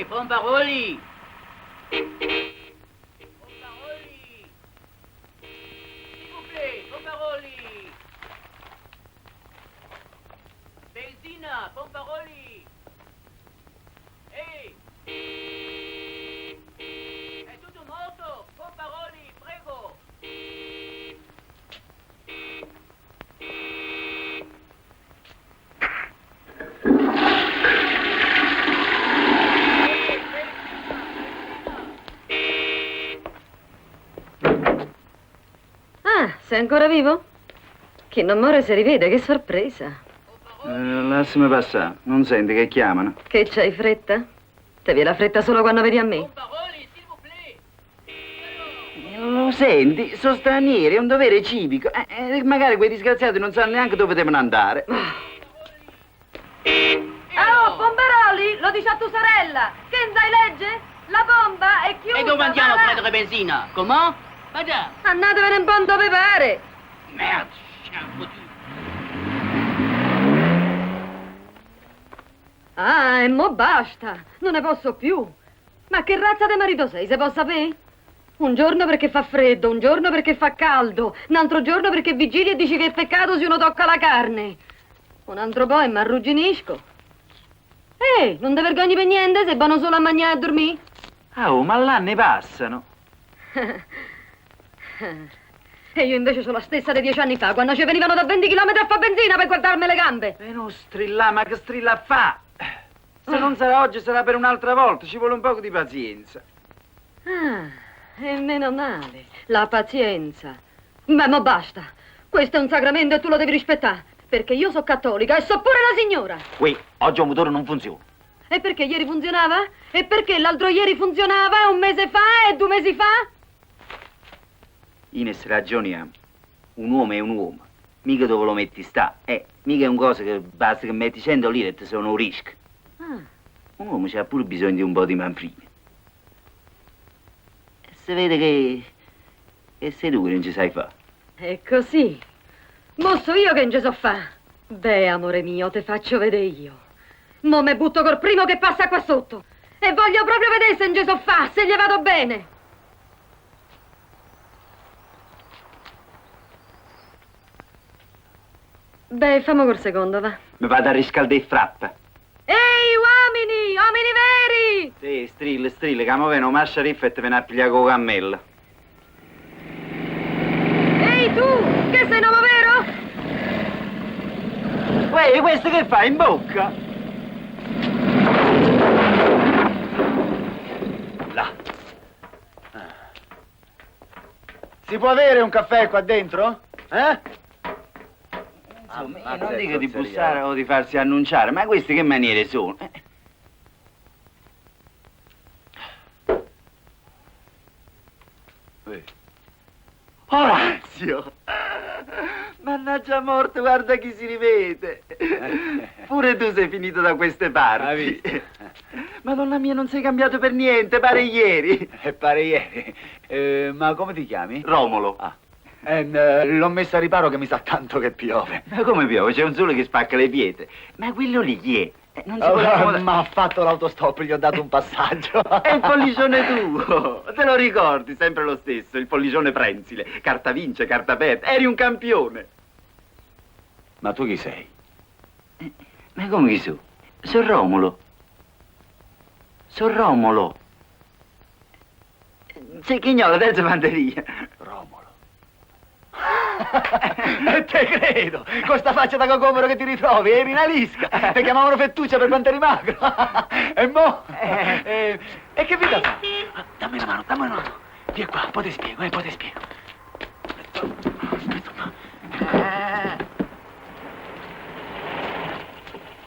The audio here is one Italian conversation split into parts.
Pomparoli! Pomparoli! S'il vous plaît, Pomparoli! Benzina, Pomparoli! Ehi! È tutto morto! Pomparoli, prego! Sei ancora vivo? Chi non muore si rivede, che sorpresa. Lasciami passare, non senti che chiamano. Che c'hai fretta? Te viene la fretta solo quando vedi a me. Lo senti? Sono stranieri, è un dovere civico. Magari quei disgraziati non sanno neanche dove devono andare. Oh, Pomparoli, lo dice a tua sorella. Che non sai legge? La bomba è chiusa. E dove andiamo a prendere benzina? Come? Vada! Andatevene un po' dove pare. Merda, siamo fottuti. Ah, e mo basta. Non ne posso più. Ma che razza di marito sei, se posso sapere? Un giorno perché fa freddo, un giorno perché fa caldo, un altro giorno perché vigili e dici che è peccato se uno tocca la carne. Un altro po' e mi arrugginisco. Ehi, non ti vergogni per niente, sei buono solo a mangiare e a dormire? Oh, ma là ne passano. E io invece sono la stessa di 10 anni fa, quando ci venivano da 20 chilometri a fare benzina per guardarmi le gambe. E non strilla, ma che strilla fa? Se non sarà oggi, sarà per un'altra volta, ci vuole un po' di pazienza. Ah, e meno male, la pazienza. Ma mo basta, questo è un sacramento e tu lo devi rispettare, perché io sono cattolica e so pure la signora. Qui, oggi un motore non funziona. E perché ieri funzionava? E perché l'altro ieri funzionava, un mese fa e 2 mesi fa? Ines, ragioniamo. Un uomo è un uomo. mica dove lo metti sta. Mica è un cosa che basta che metti 100 lire e ti sono un rischio. Ah, Un uomo c'ha pure bisogno di un po' di manfrine. E si vede che sei tu che non ci sai fare. è così. Mo so io che non ci so fa. Beh, amore mio, te faccio vedere io. Mo me butto col primo che passa qua sotto. E voglio proprio vedere se non ci so fa, se gli vado bene. Beh, fammo col secondo, va. Mi vado a riscaldare e frappa. Ehi, uomini! Uomini veri! Sì, strille, che mo viene un masciariffa e te viene a pigliare con cammello. Ehi, tu! Che sei nuovo vero? Uè, questo che fai in bocca? Là. Si può avere un caffè qua dentro? Insomma, non dico di bussare o di farsi annunciare, ma queste che maniere sono? Orazio! Mannaggia morte, guarda chi si rivede! Pure tu sei finito da queste parti. Madonna mia, non sei cambiato per niente, pare ieri. Pare ieri. Ma come ti chiami? Romolo. Ah. L'ho messa a riparo che mi sa tanto che piove. Ma come piove? C'è un sole che spacca le pietre. Ma quello lì chi è? Non si può accomodare. Ma ha fatto l'autostop, gli ho dato un passaggio. È il pollicione tuo, te lo ricordi, sempre lo stesso, il pollicione prensile, carta vince, carta perde, eri un campione. Ma tu chi sei? Ma come chi so? Sono Romolo. Sono Romolo. C'è Chignola, terza fanteria. Romolo. Te credo, con sta faccia da cocomero che ti ritrovi, eri una lisca. Ti chiamavano Fettuccia per quanto eri magro. E mo? E che vita fa? Dammi una mano, dammi una mano. Vieni qua, poi ti spiego, poi ti spiego. Aspetta un po'.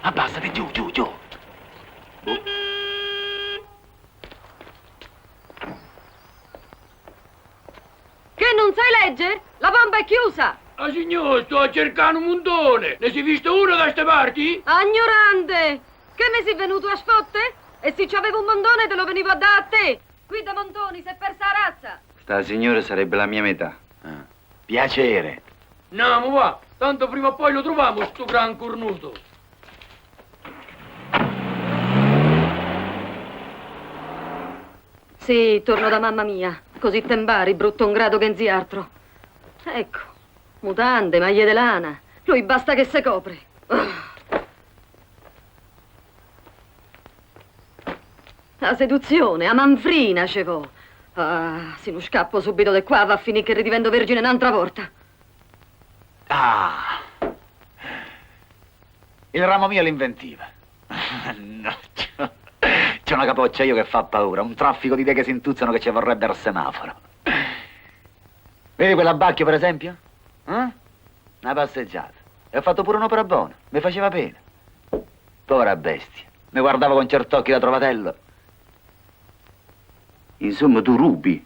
Abbassati, giù, giù, giù. Che non sai leggere? La bomba è chiusa! Ah signore, sto cercando un montone. Ne si visto uno da ste parti? Agnorante! Che mi sei venuto a sfotte? E se c'avevo un montone te lo venivo a dare a te! Qui da montoni si è persa la razza! Sta signora sarebbe la mia metà. Piacere. Andiamo, va. Tanto prima o poi lo troviamo, sto gran cornuto. Sì, torno da mamma mia. Così tembari, brutto un grado che nzi altro. Ecco, mutande, maglie de lana. Lui basta che se copre. La seduzione, a manfrina, ce vo. Ah, se non scappo subito da qua va a finire che ridivento vergine un'altra volta. Ah! Il ramo mio è l'inventiva. Mannaggia. C'è una capoccia io che fa paura, un traffico di idee che si intuzzano che ci vorrebbe al semaforo. Vedi quell'abbacchio, per esempio? Una passeggiata. E ho fatto pure un'opera buona, mi faceva pena. Povera bestia, mi guardavo con cert'occhi da trovatello. Insomma, tu rubi.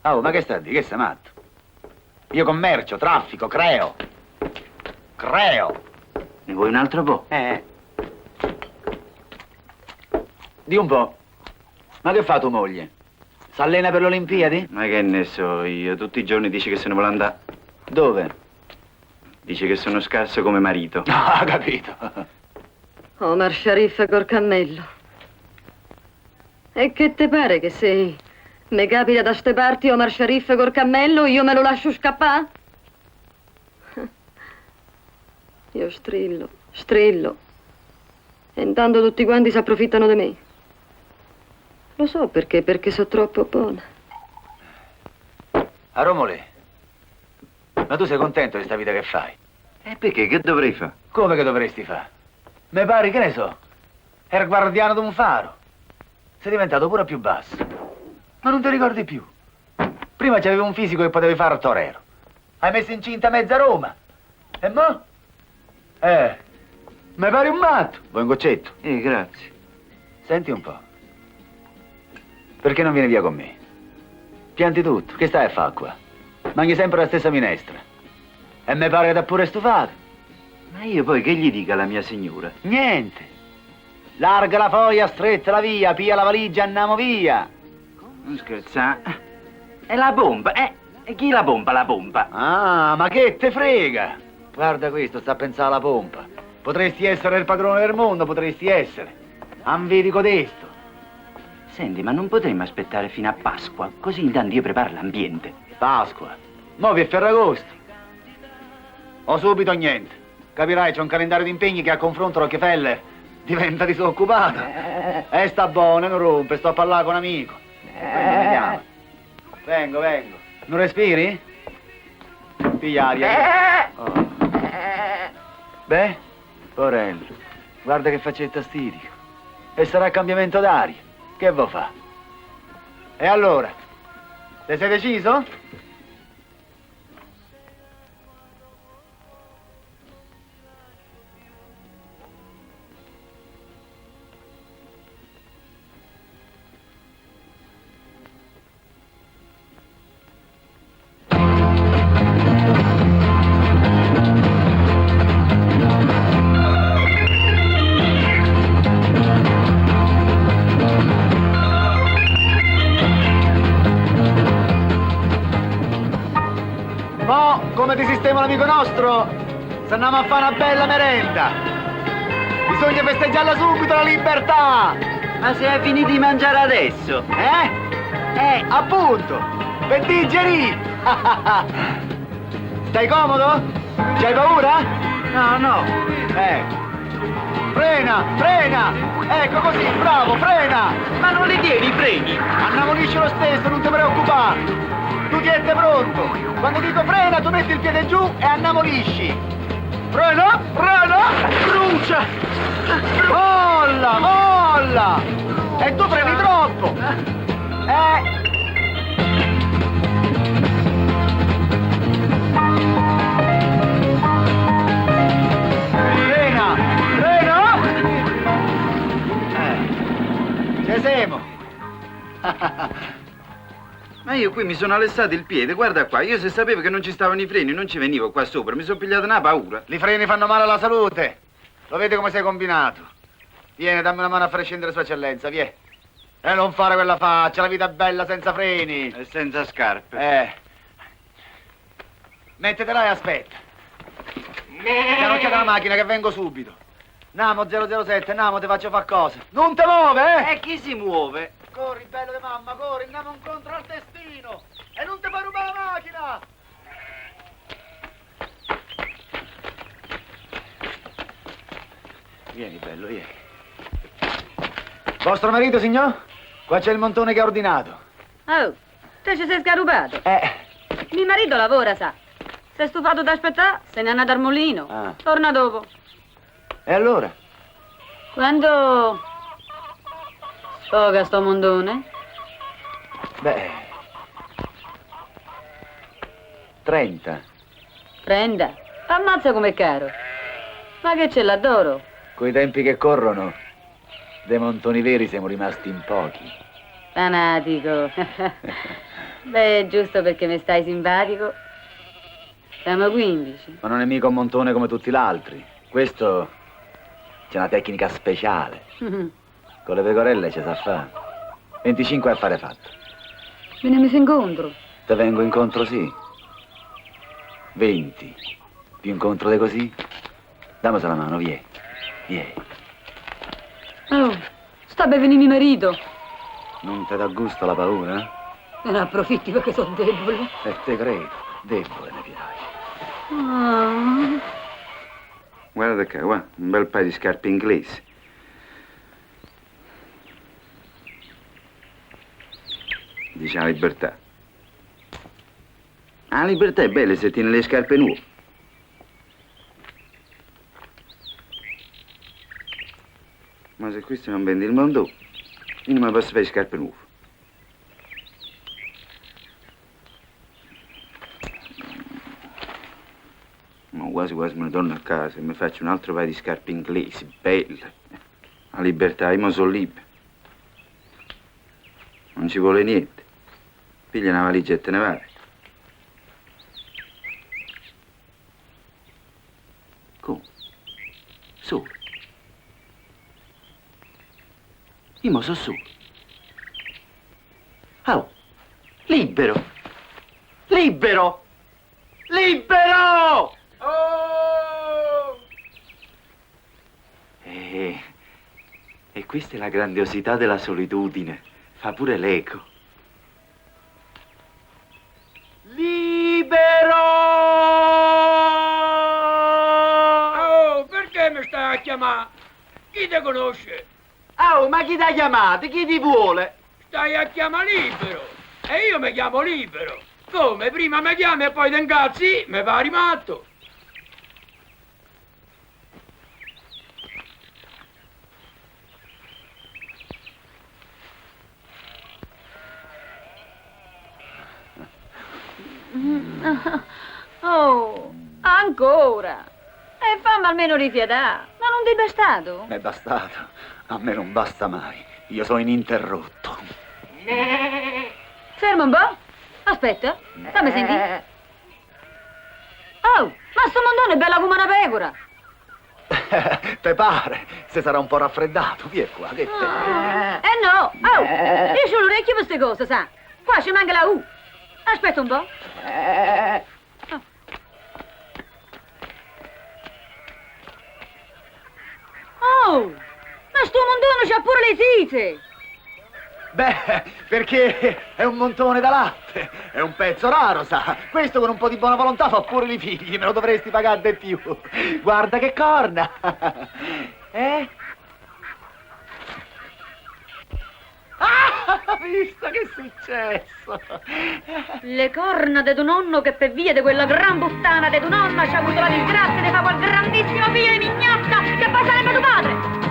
Oh, ma che sta a dire? Che sei matto? Io commercio, traffico, creo. Creo. Ne vuoi un altro po'? Di un po'. Ma che fa tua moglie? S'allena per le Olimpiadi? Ma che ne so io, tutti i giorni dice che se ne vuole andare. Dove? Dice che sono scarso come marito. Ah, capito. Omar Sharif col cammello. E che te pare che se mi capita da ste parti Omar Sharif col cammello io me lo lascio scappare? Io strillo, strillo. E intanto tutti quanti si approfittano di me. Lo so perché sono troppo buona. A Romole, ma tu sei contento di sta vita che fai? E perché? Che dovrei fare? Come che dovresti fare? Me pare, che ne so, era guardiano di un faro. Sei diventato pure più basso. Ma non ti ricordi più? Prima c'avevi un fisico che potevi fare il torero. Hai messo incinta mezza Roma. E mo? Me pare un matto. Vuoi un goccetto? Grazie. Senti un po'. Perché non vieni via con me? Pianti tutto. Che stai a fare qua? Mangi sempre la stessa minestra. E mi pare che t'ha pure stufato. Ma io poi che gli dica alla mia signora? Niente. Larga la foglia, stretta la via, pia la valigia e andiamo via. Non scherzare. È la pompa, E chi la pompa, la pompa? Ah, ma che te frega? Guarda questo, sta a pensare alla pompa. Potresti essere il padrone del mondo, potresti essere. Anvedi codesto. Senti, ma non potremmo aspettare fino a Pasqua, così intanto io preparo l'ambiente. Pasqua. Mo' è Ferragosto. O subito o niente. Capirai, c'è un calendario di impegni che a confronto Rockefeller diventa disoccupato. Sta buono, non rompe, sto a parlare con un amico. Vediamo. Vengo. Non respiri? Pigliaria. Oh. Beh, porello, guarda che faccetta stitico. E sarà cambiamento d'aria. Che vuoi fa? E allora? Te sei deciso? Mo, come ti sistema l'amico nostro? Se andiamo a fare una bella merenda. Bisogna festeggiarla subito la libertà. Ma se hai finito di mangiare adesso? Appunto, per digerire. Stai comodo? C'hai paura? No. Frena. Ecco così, bravo, frena. Ma non li tieni i freni? Andiamo liscio lo stesso, non ti preoccupare. Tu tienti pronto. Quando dico frena, tu metti il piede giù e andiamo lisci. Frena. Brucia. Molla. E tu freni troppo. Frena. Ci siamo. Ma io qui mi sono alessato il piede, guarda qua, io se sapevo che non ci stavano i freni non ci venivo qua sopra, mi sono pigliato una paura. I freni fanno male alla salute. Lo vedi come sei combinato? Vieni, dammi una mano a far scendere Sua Eccellenza, vieni. E non fare quella faccia, la vita è bella senza freni. E senza scarpe. Mettetela e aspetta. Piano la macchina che vengo subito. Namo 007, Namo, ti faccio fare cosa. Non te muove, E chi si muove? Corri, bello di mamma, corri, andiamo incontro al destino. E non ti fai rubare la macchina. Vieni, bello, vieni. Vostro marito, signor? Qua c'è il montone che ha ordinato. Oh, te ci sei sgarubato. Mio marito lavora, sa. Si è stufato d'aspettare, se n'è andato al mulino. Ah. Torna dopo. E allora? Quando sfoga sto mondone? Beh... 30. Prenda. Ammazza com'è caro. Ma che ce l'ha d'oro? Coi tempi che corrono, dei montoni veri siamo rimasti in pochi. Fanatico. Beh, giusto perché mi stai simpatico. Siamo 15. Ma non è mica un montone come tutti gli altri. Questo c'è una tecnica speciale. Con le pecorelle ci sa fare. 25 è affare fatto. Veniamo incontro. Te vengo incontro sì. 20. Più incontro di così? Dammi la mano, vieni. Oh, sta per venire mio marito. Non ti dà gusto la paura? Me ne approfitti perché sono debole. E te credo, debole ne piace. Ah. Guarda qua, guarda, un bel paio di scarpe inglesi. Dice la libertà. La libertà è bella se tiene le scarpe nuove. Ma se questo non vende il mondo, io non mi posso fare scarpe nuove. Ma quasi me ne torno a casa e mi faccio un altro paio di scarpe inglesi, belle. La libertà, io sono libero. Non ci vuole niente. Piglia una valigia e te ne vai. solo. Io mo so solo. Oh, libero! Libero! Libero! Oh! E questa è la grandiosità della solitudine. Fa pure l'eco. Libero! Oh, perché mi stai a chiamare? Chi ti conosce? Oh, ma chi ti ha chiamato? Chi ti vuole? Stai a chiamare Libero. E io mi chiamo Libero. Come? Prima mi chiami e poi ti incazzi? Mi pari matto. Oh, ancora? E fammi almeno rifiatare. Ma non ti è bastato? È bastato. A me non basta mai. Io sono ininterrotto. Ferma un po'. Aspetta, fammi sentire. Oh, ma sto mondone è bella come una pecora. Te pare? Se sarà un po' raffreddato, vieni qua, che te... No, oh, io c'ho l'orecchio per queste cose, sa. Qua ci manca la U. Aspetta un po'. Oh, ma sto mondone c'ha pure le sise. Beh, perché è un montone da latte, è un pezzo raro, sa. Questo con un po' di buona volontà fa pure i figli, me lo dovresti pagare di più. Guarda che corna! Eh? Ah, visto che è successo? Le corna de tuo nonno che per via di quella gran puttana de tua nonna ci ha avuto la disgrazia di fare quel grandissimo figlio di mignotta che poi sarebbe tuo padre.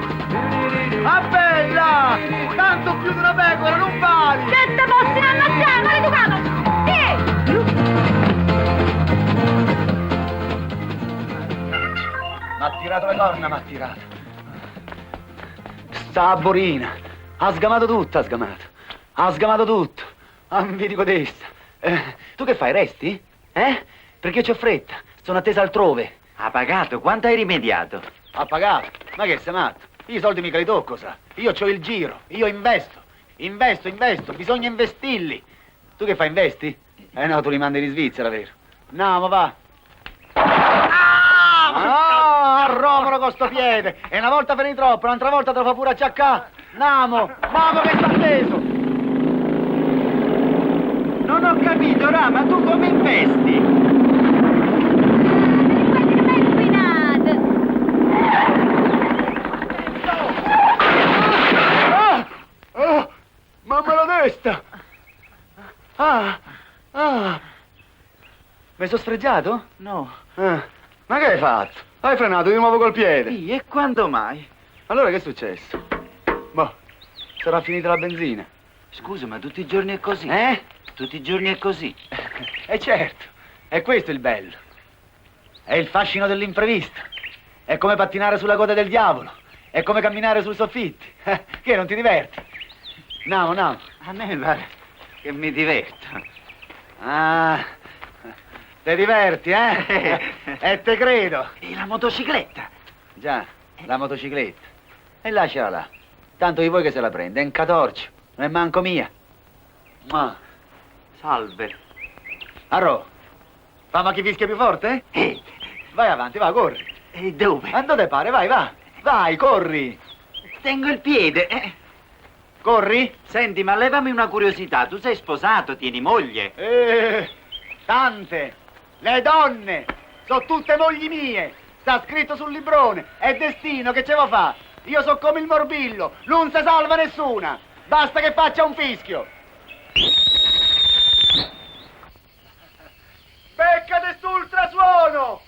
Ah, bella! Tanto più di una pecora non vali! Che te possono ammazzare, maleducato! M'ha tirato le corna, m'ha tirato. Sta borina. Ha sgamato tutto, ha sgamato. Ha sgamato tutto. Ah, mi dico testa. Tu che fai, resti? Perché c'ho fretta. Sono attesa altrove. Ha pagato? Quanto hai rimediato? Ha pagato? Ma che sei matto? Io i soldi mica li tocco, sa. Io c'ho il giro. Io investo. Investo. Bisogna investirli. Tu che fai, investi? No, tu li mandi di Svizzera, vero? No, ma va. Ah, romolo con sto piede! E una volta per troppo, un'altra volta te lo fa pure acciaccà! Namo che sta teso! Non ho capito, Ra, ma tu come investi? Mamma la testa! Mi sono sfregiato? No. Ma che hai fatto? Hai frenato di nuovo col piede? Sì, e quando mai? Allora che è successo? Boh, sarà finita la benzina. Scusa, ma tutti i giorni è così? Tutti i giorni è così? Certo, è questo il bello. È il fascino dell'imprevisto. È come pattinare sulla coda del diavolo. È come camminare sui soffitti. Che non ti diverti? Namo. A me pare che mi diverto. Ah, ti diverti, E te credo. E la motocicletta? Già, la motocicletta. E lasciala là. Tanto di voi che se la prende, è un catorcio. Non è manco mia. Salve. Arro, fammi chi fischia più forte? Vai avanti, va, corri. E dove? A dove pare, vai, va. Vai, corri. Tengo il piede. Corri. Senti, ma levami una curiosità. Tu sei sposato, tieni moglie? Tante. Le donne sono tutte mogli mie. Sta scritto sul librone. È destino, che ce va fa? Io so come il morbillo. Non si salva nessuna. Basta che faccia un fischio. Beccate st'ultrasuono!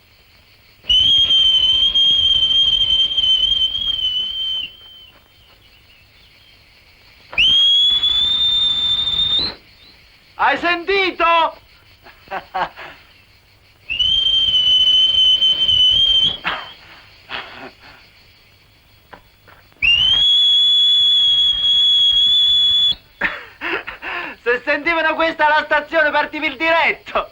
Hai sentito? Se sentivano questa alla stazione partivi il diretto.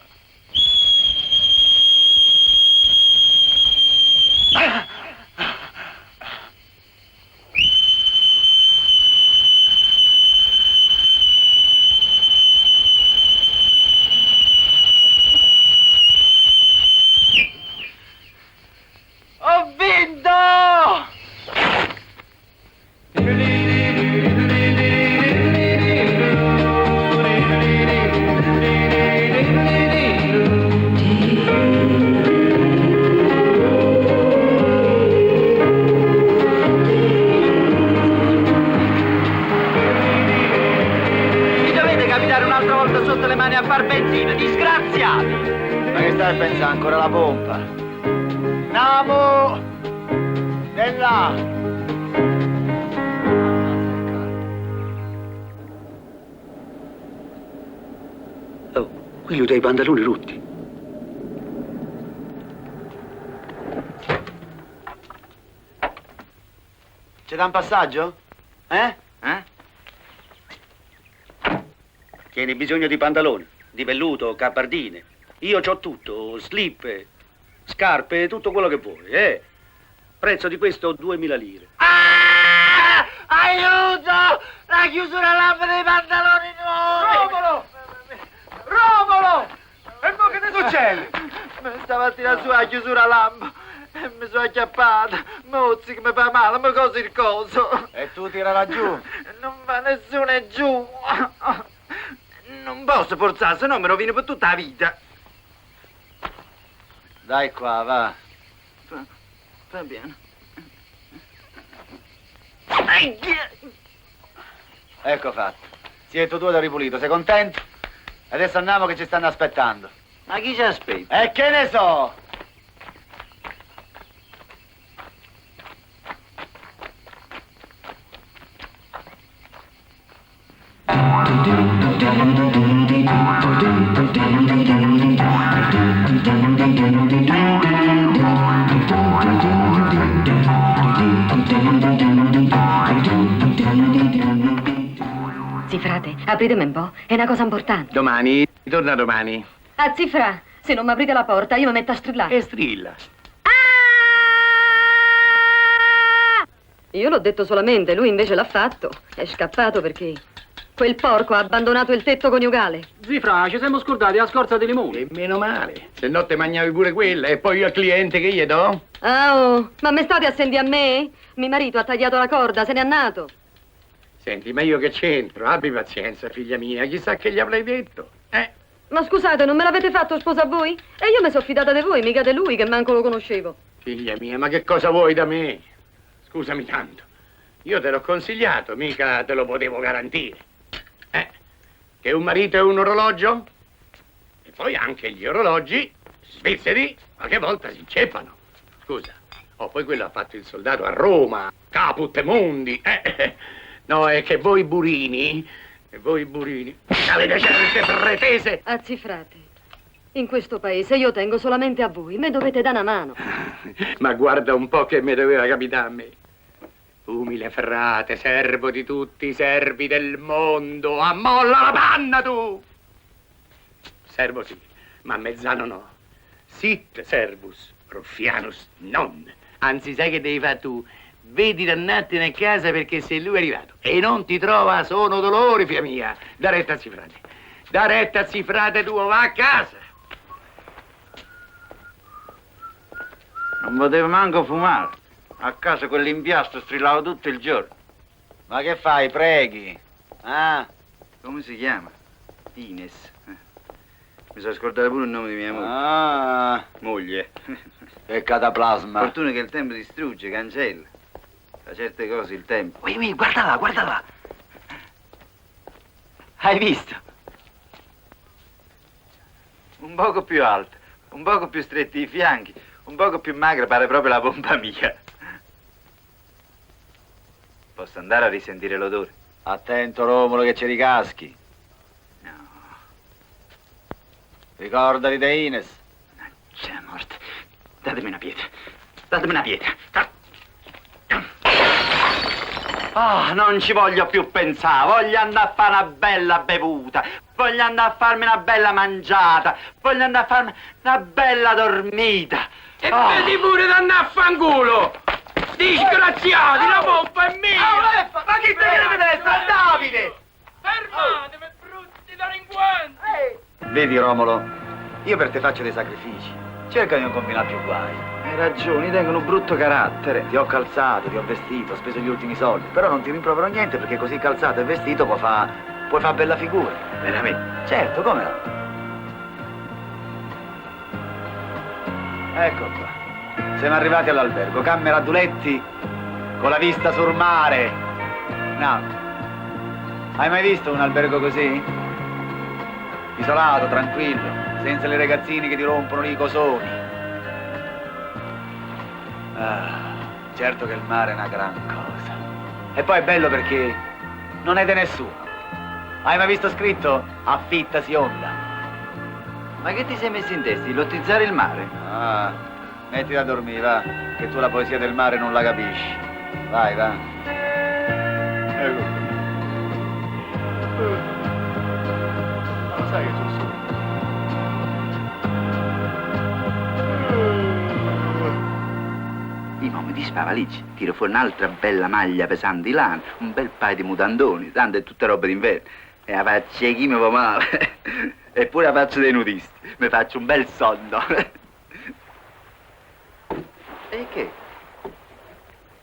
far benzina, disgraziati! Ma che stai pensando? Ancora la pompa? Namo! E là! Oh, quello dai pantaloni rotti. C'è da un passaggio? Eh? Tieni bisogno di pantaloni, di velluto, gabardine. Io c'ho tutto, slip, scarpe, tutto quello che vuoi, eh? Prezzo di questo 2000 lire. Ah! Aiuto! La chiusura lampada dei pantaloni nuovi! Romolo! Romolo! E mo che ti succede? Stamattina su la chiusura lampa e mi sono acchiappata. Mozzi che mi fa male, ma cosa il coso? E tu tirala giù. Non va nessuno è giù. Non posso forzare, se no mi rovino per tutta la vita. Dai qua, va. Va bene. Ecco fatto. Siete due da ripulito, sei contento? Adesso andiamo che ci stanno aspettando. Ma chi ci aspetta? E che ne so? Sì, frate, apritemi un po', è una cosa importante. Domani, torna domani. Ah, sì, fra, se non mi aprite la porta io mi metto a strillare. E strilla. Io l'ho detto solamente, lui invece l'ha fatto. È scappato perché quel porco ha abbandonato il tetto coniugale. Zifra, ci siamo scordati la scorza di limone. E meno male. Se no te mangiavi pure quella e poi io al cliente che gli do? Ah, oh, ma me state a sentire a me? Mio marito ha tagliato la corda, se n'è andato. Senti, ma io che c'entro? Abbi pazienza, figlia mia. Chissà che gli avrei detto. Ma scusate, non me l'avete fatto sposa a voi? E io mi sono fidata di voi, mica di lui, che manco lo conoscevo. Figlia mia, ma che cosa vuoi da me? Scusami tanto. Io te l'ho consigliato, mica te lo potevo garantire. Che un marito è un orologio? E poi anche gli orologi svizzeri qualche volta si inceppano. Scusa. Oh, poi quello ha fatto il soldato a Roma, caput mundi. No, è che voi burini avete certe pretese. Anzi, frate, in questo paese io tengo solamente a voi, me dovete dare una mano. Ma guarda un po' che mi doveva capitare a me. Umile frate, servo di tutti i servi del mondo, ammolla la panna tu! Servo sì, ma mezzano no. Sit servus, ruffianus non. Anzi, sai che devi fare tu? Vedi d'andartene a casa perché se lui è arrivato e non ti trova sono dolori, figlia mia. Da retta a frate. Da retta a frate tuo, va a casa. Non potevo manco fumare. A casa quell'impiastro strillava tutto il giorno. Ma che fai, preghi? Ah? Come si chiama? Ines. Mi sono scordato pure il nome di mia moglie. Ah, Moglie. che cataplasma. Fortuna che il tempo distrugge, cancella. Da certe cose il tempo. Ui, guarda là, guarda là. Hai visto? Un poco più alta, un poco più stretti i fianchi, un poco più magra, pare proprio la pompa mia. Posso andare a risentire l'odore? Attento, Romolo, che ci ricaschi. No. Ricordati di Ines. C'è la morte. Datemi una pietra. Datemi una pietra. Ah, non ci voglio più pensare. Voglio andare a fare una bella bevuta. Voglio andare a farmi una bella mangiata. Voglio andare a farmi una bella dormita. E vedi pure da andare a fanculo! Disgraziati, la pompa è mia! Ma chi te crede essere? Davide! Fermatevi, brutti delinquenti! Vedi, Romolo, io per te faccio dei sacrifici. Cerca di non combinare più guai. Hai ragione, tengono un brutto carattere. Ti ho calzato, ti ho vestito, ho speso gli ultimi soldi. Però non ti rimprovero niente perché così calzato e vestito puoi fare bella figura. Veramente? Certo, come no? Ecco qua. Siamo arrivati all'albergo, camera a duletti con la vista sul mare. No. Hai mai visto un albergo così? Isolato, tranquillo, senza le ragazzine che ti rompono i cosoni. Ah, certo che il mare è una gran cosa. E poi è bello perché non è di nessuno. Hai mai visto scritto affittasi onda? Ma che ti sei messo in testa? Di lottizzare il mare? Ah, mettiti a dormire, va, che tu la poesia del mare non la capisci. Vai, va. Ecco. Ma lo sai che tu su? Io mi dispavaliggi, tiro fuori un'altra bella maglia pesante di lana, un bel paio di mutandoni, tanto è tutta roba d'inverno. E la faccia chi mi va male. Eppure la faccia dei nudisti, mi faccio un bel sonno. E che?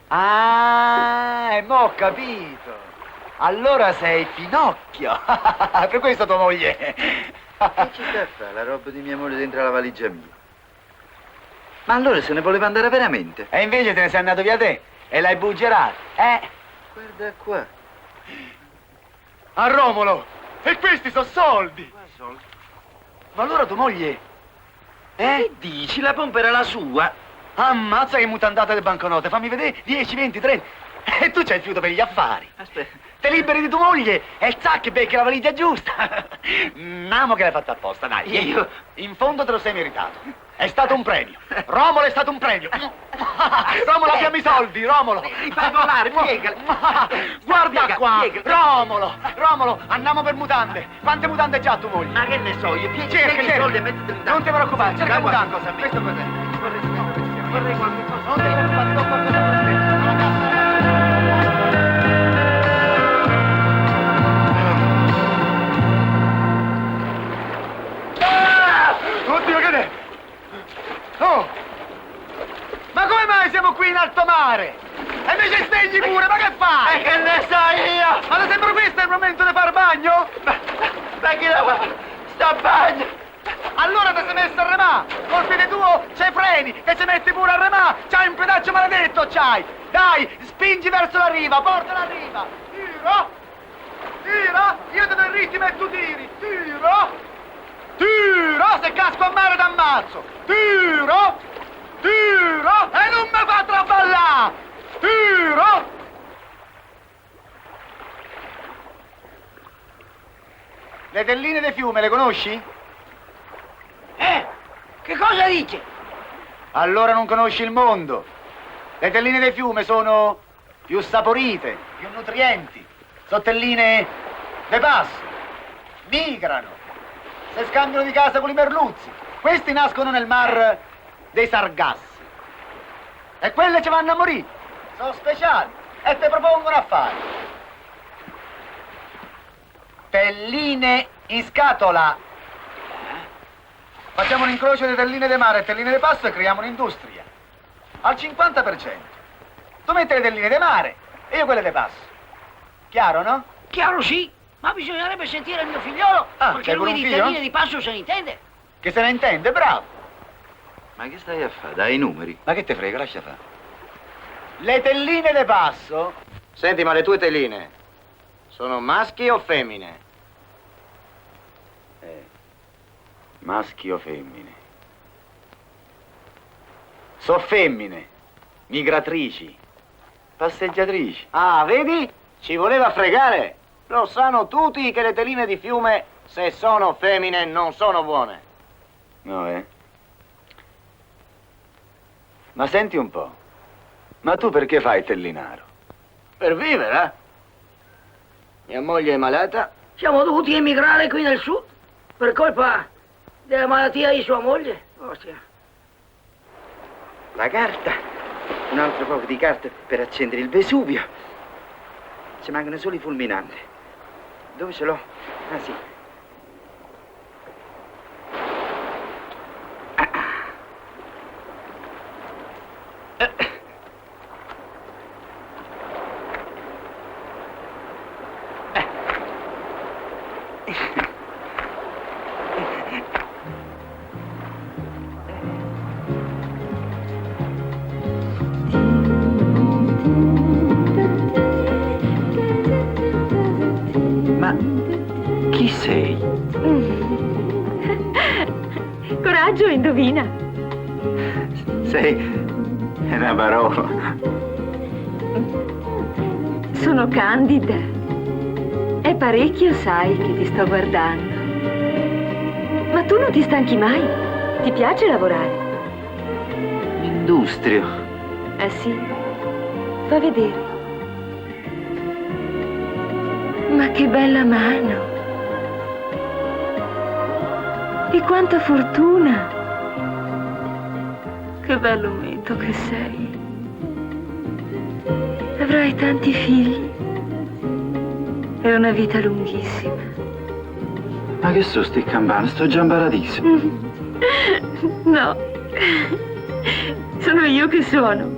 Ah, e mo' ho capito. Allora sei Pinocchio. Per questo tua moglie. Che ci sta a fare la roba di mia moglie dentro la valigia mia? Ma allora se ne voleva andare veramente? E invece te ne sei andato via te e l'hai buggerato, eh? Guarda qua. A Romolo! E questi sono soldi! Qua soldi. Ma allora tua moglie? Che dici? La pompa era la sua? Ammazza che mutandata di banconote, fammi vedere 10, 20, 30. E tu c'hai il fiuto per gli affari. Aspetta. Te liberi di tua moglie e zac becchi la valigia giusta. Namo che l'hai fatta apposta, dai. Io? In fondo te lo sei meritato. È stato un premio. Romolo è stato un premio. Romolo, abbiamo i soldi, Romolo. Li fai volare, piegali. Guarda Piega, qua, piega. Romolo, andiamo per mutande. Quante mutande c'ha tua moglie? Ma che ne so, io Cerca, i soldi e mettiti in non ti preoccupare, cerca mutande. cosa Questo cos'è? vorrei qualche cosa. Non ti preoccupare, do qualcosa per te. Alla cassa. Oddio, che è? Oh! Ma come mai siamo qui in alto mare? E mi ci svegli pure, ma che fai? E che ne so io? Ma ti sembra questo il momento di far bagno? Ma chi la fa? Sta a bagno! Allora ti sei messo a remà! Col piede tuo c'hai freni e ci metti pure a remà! C'hai un pedaccio maledetto, c'hai! Dai, spingi verso la riva, portala a riva! Tira! Tira! Io ti do il ritmo e tu tiri! Tira! Tira! Se casco a mare t'ammazzo! Tira! Tira! E non mi fa traballare! Tira! Le telline di fiume le conosci? Che cosa dice? Allora non conosci il mondo. Le telline del fiume sono più saporite, più nutrienti. Sono telline de passo. Migrano. Si scambiano di casa con i merluzzi. Questi nascono nel mar dei sargassi. E quelle ci vanno a morire. Sono speciali e te propongono affari. Telline in scatola. Facciamo un incrocio di telline di mare e telline di passo e creiamo un'industria. Al 50%. Tu metti le telline di mare e io quelle di passo. Chiaro, no? Chiaro sì, ma bisognerebbe sentire il mio figliolo, Ah, perché c'hai pure lui un di figlio? termine di passo se ne intende. Che se ne intende, bravo. Ma che stai a fare? Dai i numeri. Ma che te frega, lascia fare. Le telline di passo. Senti, ma le tue teline sono maschi o femmine? Maschi o femmine? So femmine, migratrici, passeggiatrici. Ah, vedi? Ci voleva fregare. Lo sanno tutti che le teline di fiume, se sono femmine, non sono buone. No, eh? Ma senti un po', ma tu perché fai il tellinaro? Per vivere, eh? Mia moglie è malata. Siamo dovuti emigrare qui nel sud per colpa della malattia di sua moglie. Ostia. La carta. Un altro po' di carta per accendere il Vesuvio. Ci mancano solo i fulminanti. Dove ce l'ho? Ah, sì. Ma chi sei? coraggio, indovina. Sei una parola. Sono Candida. È parecchio, sai, che ti sto guardando. Ma tu non ti stanchi mai? Ti piace lavorare? Industrio. Eh sì? Fa vedere. Ma che bella mano! E quanta fortuna! Che bello mento che sei! Avrai tanti figli e una vita lunghissima. Ma che so sti campane? Sto già in paradiso. No, sono io che suono.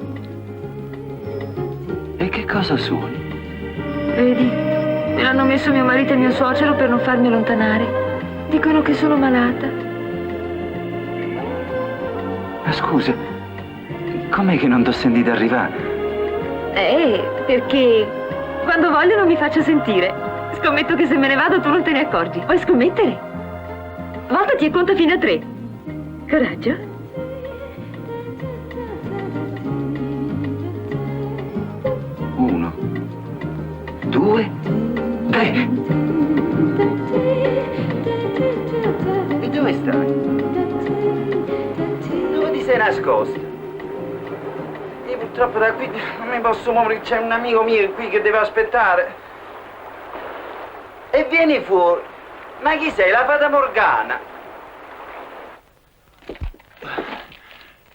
E che cosa suoni? Vedi, me l'hanno messo mio marito e mio suocero per non farmi allontanare. Dicono che sono malata. Ma scusa, com'è che non t'ho sentito arrivare? Perché quando vogliono mi faccio sentire. Scommetto che se me ne vado tu non te ne accorgi. Vuoi scommettere? Voltati e conta fino a 3. Coraggio. 1, 2, 3. E dove stai? Dove ti sei nascosta? Io purtroppo da qui non mi posso muovere, c'è un amico mio qui che deve aspettare. E vieni fuori. Ma chi sei? La fata Morgana?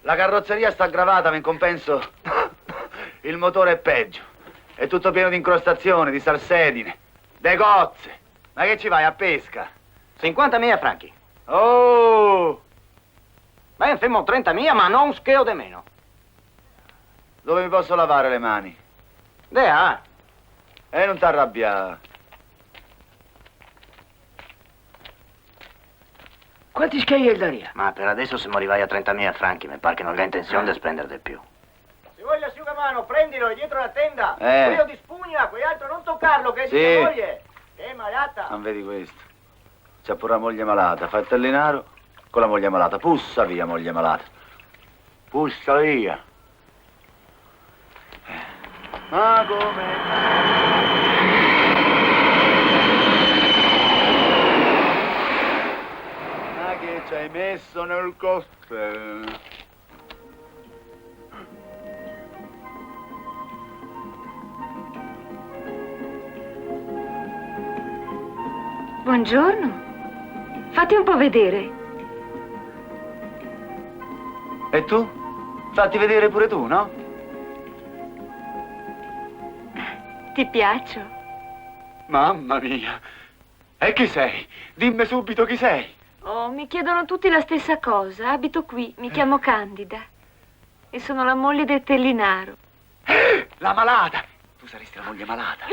La carrozzeria sta aggravata, ma in compenso il motore è peggio. È tutto pieno di incrostazioni, di salsedine, de cozze. Ma che ci vai a pesca? 50.000 franchi. Oh! Beh, fermo 30.000, ma non scheo di meno. Dove mi posso lavare le mani? Dea, Non t'arrabbiare. quanti schei è daria? Ma per adesso se arrivai a 30.000 franchi, mi pare che non hai intenzione di spendere di più. Se vuoi l'asciugamano, prendilo, è dietro la tenda. Quello di spugna, quell'altro non toccarlo, che è di tua moglie. Che è malata. Non vedi questo? C'ha pure la moglie malata. Fa il tellinaro con la moglie malata. Pussa via, moglie malata. Pussa via. Ma come? Ma che ci hai messo nel costello? Buongiorno. Fatti un po' vedere. E tu? Fatti vedere pure tu, no? Ti piaccio? Mamma mia! E chi sei? Dimmi subito chi sei. Oh, mi chiedono tutti la stessa cosa. Abito qui, mi chiamo Candida. E sono la moglie del tellinaro. La malata! Tu saresti la moglie malata.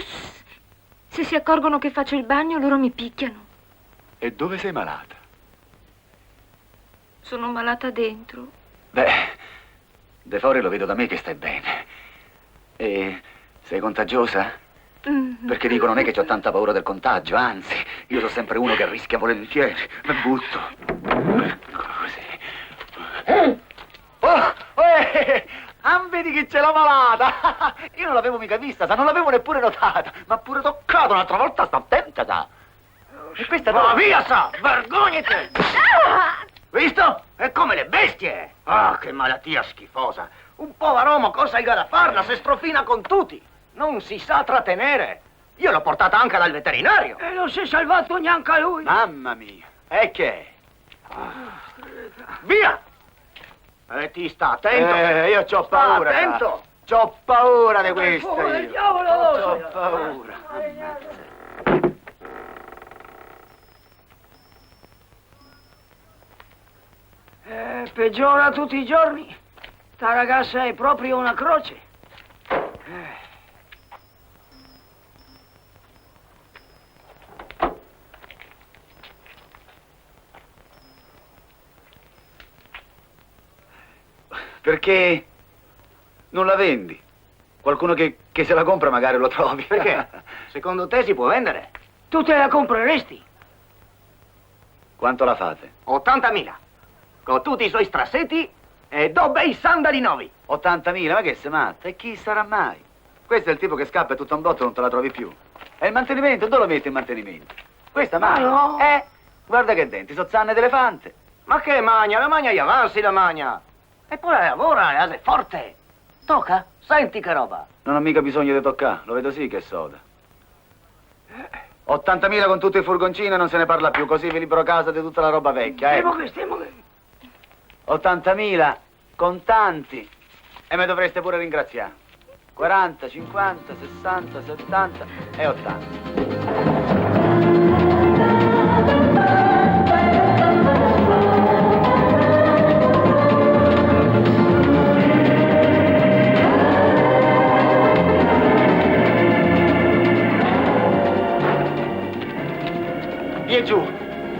Se si accorgono che faccio il bagno, loro mi picchiano. E dove sei malata? Sono malata dentro. Beh, de fuori lo vedo da me che stai bene. E sei contagiosa? Perché dico non è che ho tanta paura del contagio, anzi, io sono sempre uno che rischia volentieri. Mi butto. Così. Vedi che c'è la malata! Io non l'avevo mica vista, non l'avevo neppure notata. Ma pure toccato un'altra volta, sta attenta, sa. E questa Va via, sa! Vergognati! Visto? È come le bestie! Ah, che malattia schifosa! Un poveromo cosa hai da farla se strofina con tutti? Non si sa trattenere! Io l'ho portata anche dal veterinario! E non si è salvato neanche lui! Mamma mia! E che? Via! E ti sta attento! Io c'ho paura. Sta attento! C'ho paura di questo. del Io. diavolo, C'ho paura. Peggiora tutti i giorni. Sta ragazza è proprio una croce. Perché non la vendi? Qualcuno che se la compra magari lo trovi. Perché? Secondo te si può vendere? Tu te la compreresti? Quanto la fate? 80.000. con tutti i suoi strassetti e due bei sandali nuovi. 80.000, ma che sei matta? E chi sarà mai? Questo è il tipo che scappa e tutto un botto non te la trovi più. E il mantenimento, dove lo metti il mantenimento? Questa Ma magna. no. Guarda che denti, so zanne d'elefante. Ma che magna? La magna gli avanzi la magna. Eppure lavora, è forte. Tocca, senti che roba. Non ho mica bisogno di toccare, lo vedo sì che è soda. 80.000 con tutto il furgoncino e non se ne parla più, così vi libero casa di tutta la roba vecchia, Stiamo che. 80.000 contanti e mi dovreste pure ringraziare. 40, 50, 60, 70 e 80. Via giù,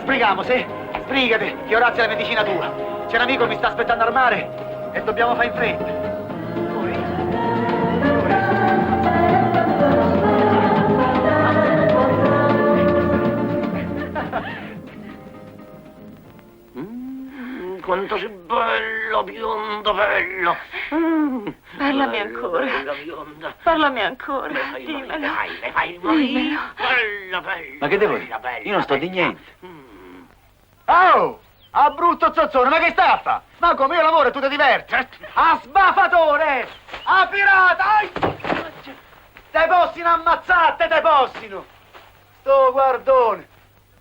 sbrigamo, sì? Sbrigate, che Orazio è la medicina tua. C'è un amico che mi sta aspettando al mare e dobbiamo fare in fretta. Quanto sei bello, biondo, bello. Parlami ancora. Bella, bionda. Parlami ancora, Le dimmelo. fai morire. Bella, bella. Ma che devo bella, dire? bella, Io non sto di bella. niente. Oh! A brutto zozzone, ma che stai a fa? Ma come io lavoro e tu ti diverti? A sbafatore! A pirata! Ai! Te possino ammazzate, te possino! Sto guardone!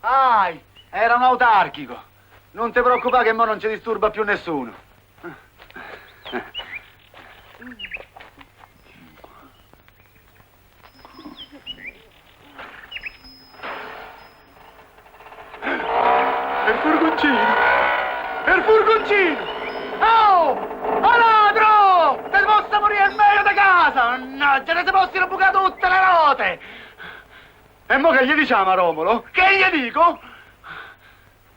Ai! Era un autarchico! Non ti preoccupare che mo non ci disturba più nessuno. Il furgoncino! Il furgoncino! Oh! Oh ladro! Te possa morire in meglio di casa! Mannaggia, te si possono bucare tutte le note! E mo che gli diciamo a Romolo? Che gli dico?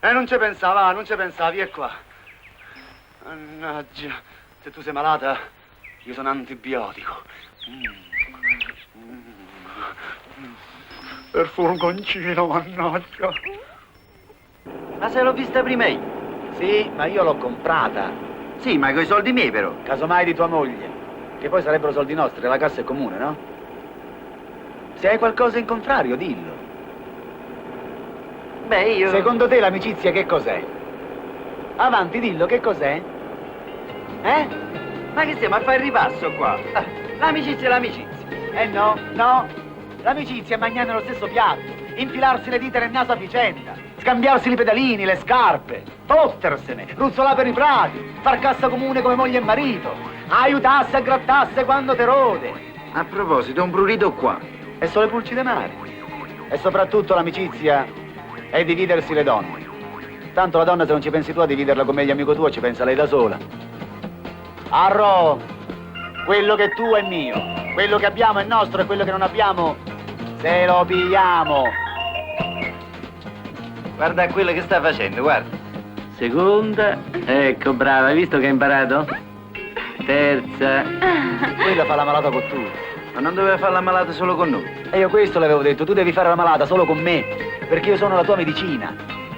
Non ci pensava, non ci pensavi, è qua. Mannaggia, se tu sei malata, io sono antibiotico. Il furgoncino, mannaggia. Ma se l'ho vista prima io? Sì, ma io l'ho comprata. Sì, ma con i soldi miei però. Casomai di tua moglie. Che poi sarebbero soldi nostri, la cassa è comune, no? Se hai qualcosa in contrario, dillo. Beh, io... Secondo te l'amicizia che cos'è? Avanti, dillo, che cos'è? Eh? Ma che stiamo a fare il ripasso qua? L'amicizia è l'amicizia. No, no. L'amicizia è mangiare nello stesso piatto, infilarsi le dita nel naso a vicenda, scambiarsi i pedalini, le scarpe, fottersene, ruzzolare per i prati, far cassa comune come moglie e marito, aiutarsi a grattarsi quando te rode. A proposito, un prurito qua. E sono le pulci de mare. E soprattutto l'amicizia è dividersi le donne. Tanto la donna, se non ci pensi tu a dividerla con meglio amico tuo, ci pensa lei da sola. Arro, quello che tu è mio, quello che abbiamo è nostro e quello che non abbiamo se lo pigliamo. Guarda quello che sta facendo, guarda. Seconda. Ecco, brava, hai visto che hai imparato? Terza. Quella fa la malata con tu. Ma non doveva fare la malata solo con noi. E io questo l'avevo detto, tu devi fare la malata solo con me, perché io sono la tua medicina.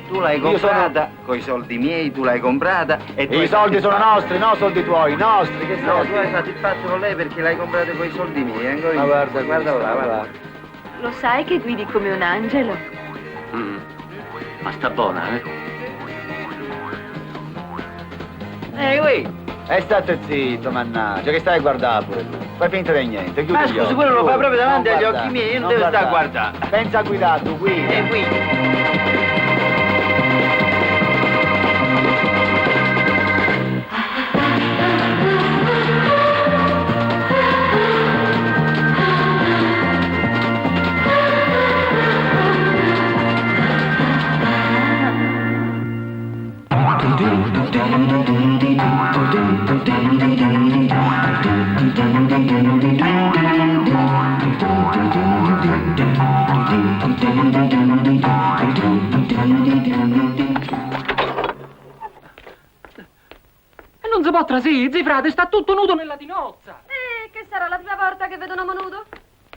Tu l'hai Io sono- comprata, coi soldi miei tu l'hai comprata e tu E hai i soldi fatto sono il fatto. nostri, no soldi tuoi, nostri, che No, soldi? tu hai fatto il fatto con lei perché l'hai comprato coi soldi miei, ancora Ma io. guarda, guarda là, questa, guarda. Lo sai che guidi come un angelo? Ma sta buona, eh? Ui! E state zitto, mannaggia, che stai a guardare pure tu. Fai finta di niente, chiudi Ma gli scusi, occhi. quello lo fa Tu, proprio davanti non agli guardare, occhi miei, io non devo stare a guardare. Pensa a guidare, tu guida. Qui. E non si può trasì, zii frate, sta tutto nudo nella tinozza. Che sarà la prima volta che vedo un uomo nudo?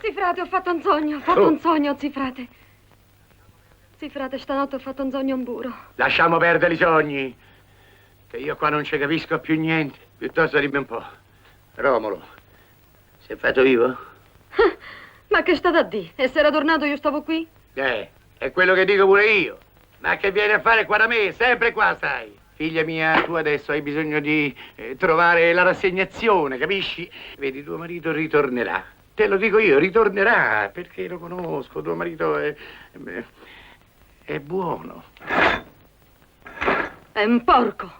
Zifrate, ho fatto un sogno, zifrate. Zifrate, stanotte ho fatto un sogno un buro. Lasciamo perdere i sogni. che io qua non ci capisco più niente. Piuttosto dimmi un po'. Romolo, si è fatto vivo? Ma che state a dire? E se era tornato io stavo qui? È quello che dico pure io. Ma che vieni a fare qua da me? Sempre qua stai. Figlia mia, tu adesso hai bisogno di trovare la rassegnazione, capisci? Vedi, tuo marito ritornerà. Te lo dico io, ritornerà, perché lo conosco. Tuo marito è buono. È un porco.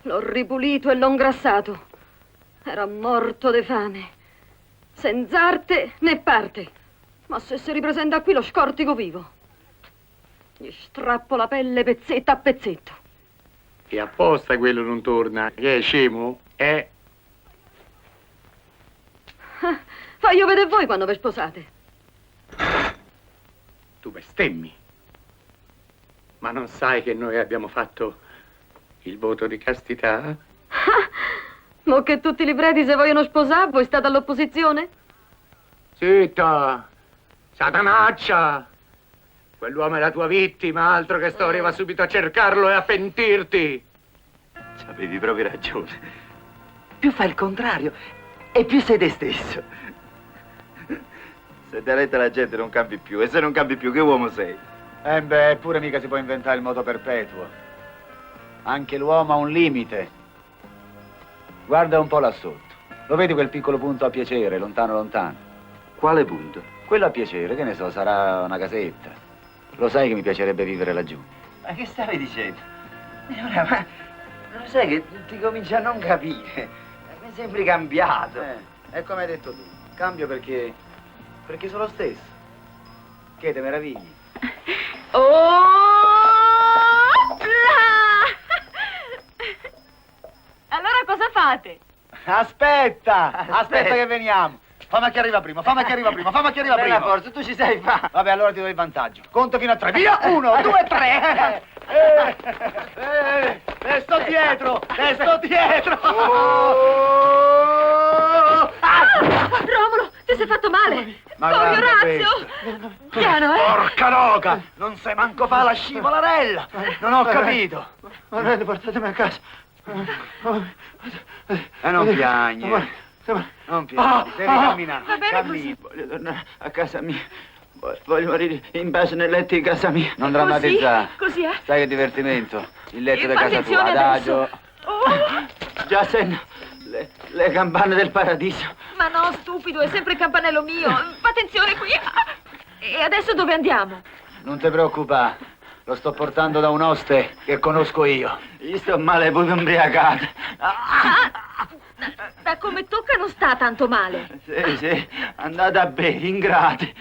L'ho ripulito e l'ho ingrassato. Era morto di fame. Senza arte né parte. Ma se si ripresenta qui lo scortico vivo. Gli strappo la pelle pezzetto a pezzetto. E apposta quello non torna. Che è scemo? Voglio vedere voi quando vi sposate. Tu bestemmi. Ma non sai che noi abbiamo fatto il voto di castità? Mo che tutti i libreti se vogliono sposare, voi state all'opposizione? Zitta! Satanaccia! Quell'uomo è la tua vittima, altro che sto, arriva subito a cercarlo e a pentirti! Avevi proprio ragione. Più fai il contrario e più sei te stesso. Se dai retta la gente non cambi più, e se non cambi più che uomo sei? Eppure mica si può inventare il modo perpetuo. Anche l'uomo ha un limite. Guarda un po' là sotto. Lo vedi quel piccolo punto a piacere, lontano lontano? Quale punto? Quello a piacere, che ne so, sarà una casetta. Lo sai che mi piacerebbe vivere laggiù. Ma che stavi dicendo? Ora, ma lo sai che ti cominci a non capire? Mi sembri cambiato. È come hai detto tu. Cambio perché sono lo stesso. Che te meravigli? Oh! Allora cosa fate? Aspetta che veniamo. Fammi che arriva prima. Forza, tu ci sei fa. Vabbè, allora ti do il vantaggio. Conto fino a 3. Via! 1, 2, 3. Te sto dietro. Romolo, ti sei fatto male! Ma Corri, guarda Orazio! Piano, Porca loca! Non sai manco fa la scivolarella! Non ho capito! Morelli, portatemi a casa. Non piagne. Non piagne, devi camminare. Va bene Cammina. Voglio tornare a casa mia. Voglio morire in pace nel letto di casa mia. Non drammatizzare. Così è. Sai che divertimento. Il letto di Ma casa tua, attenzione adagio. adesso. Oh, Già sento le campane del paradiso. ma no, stupido, è sempre il campanello mio. Fa attenzione qui. E adesso dove andiamo? Non ti preoccupare. Lo sto portando da un oste che conosco io. Io sto male pure ubriacato. Da come tocca non sta tanto male. Sì, andate a bere, ingrati.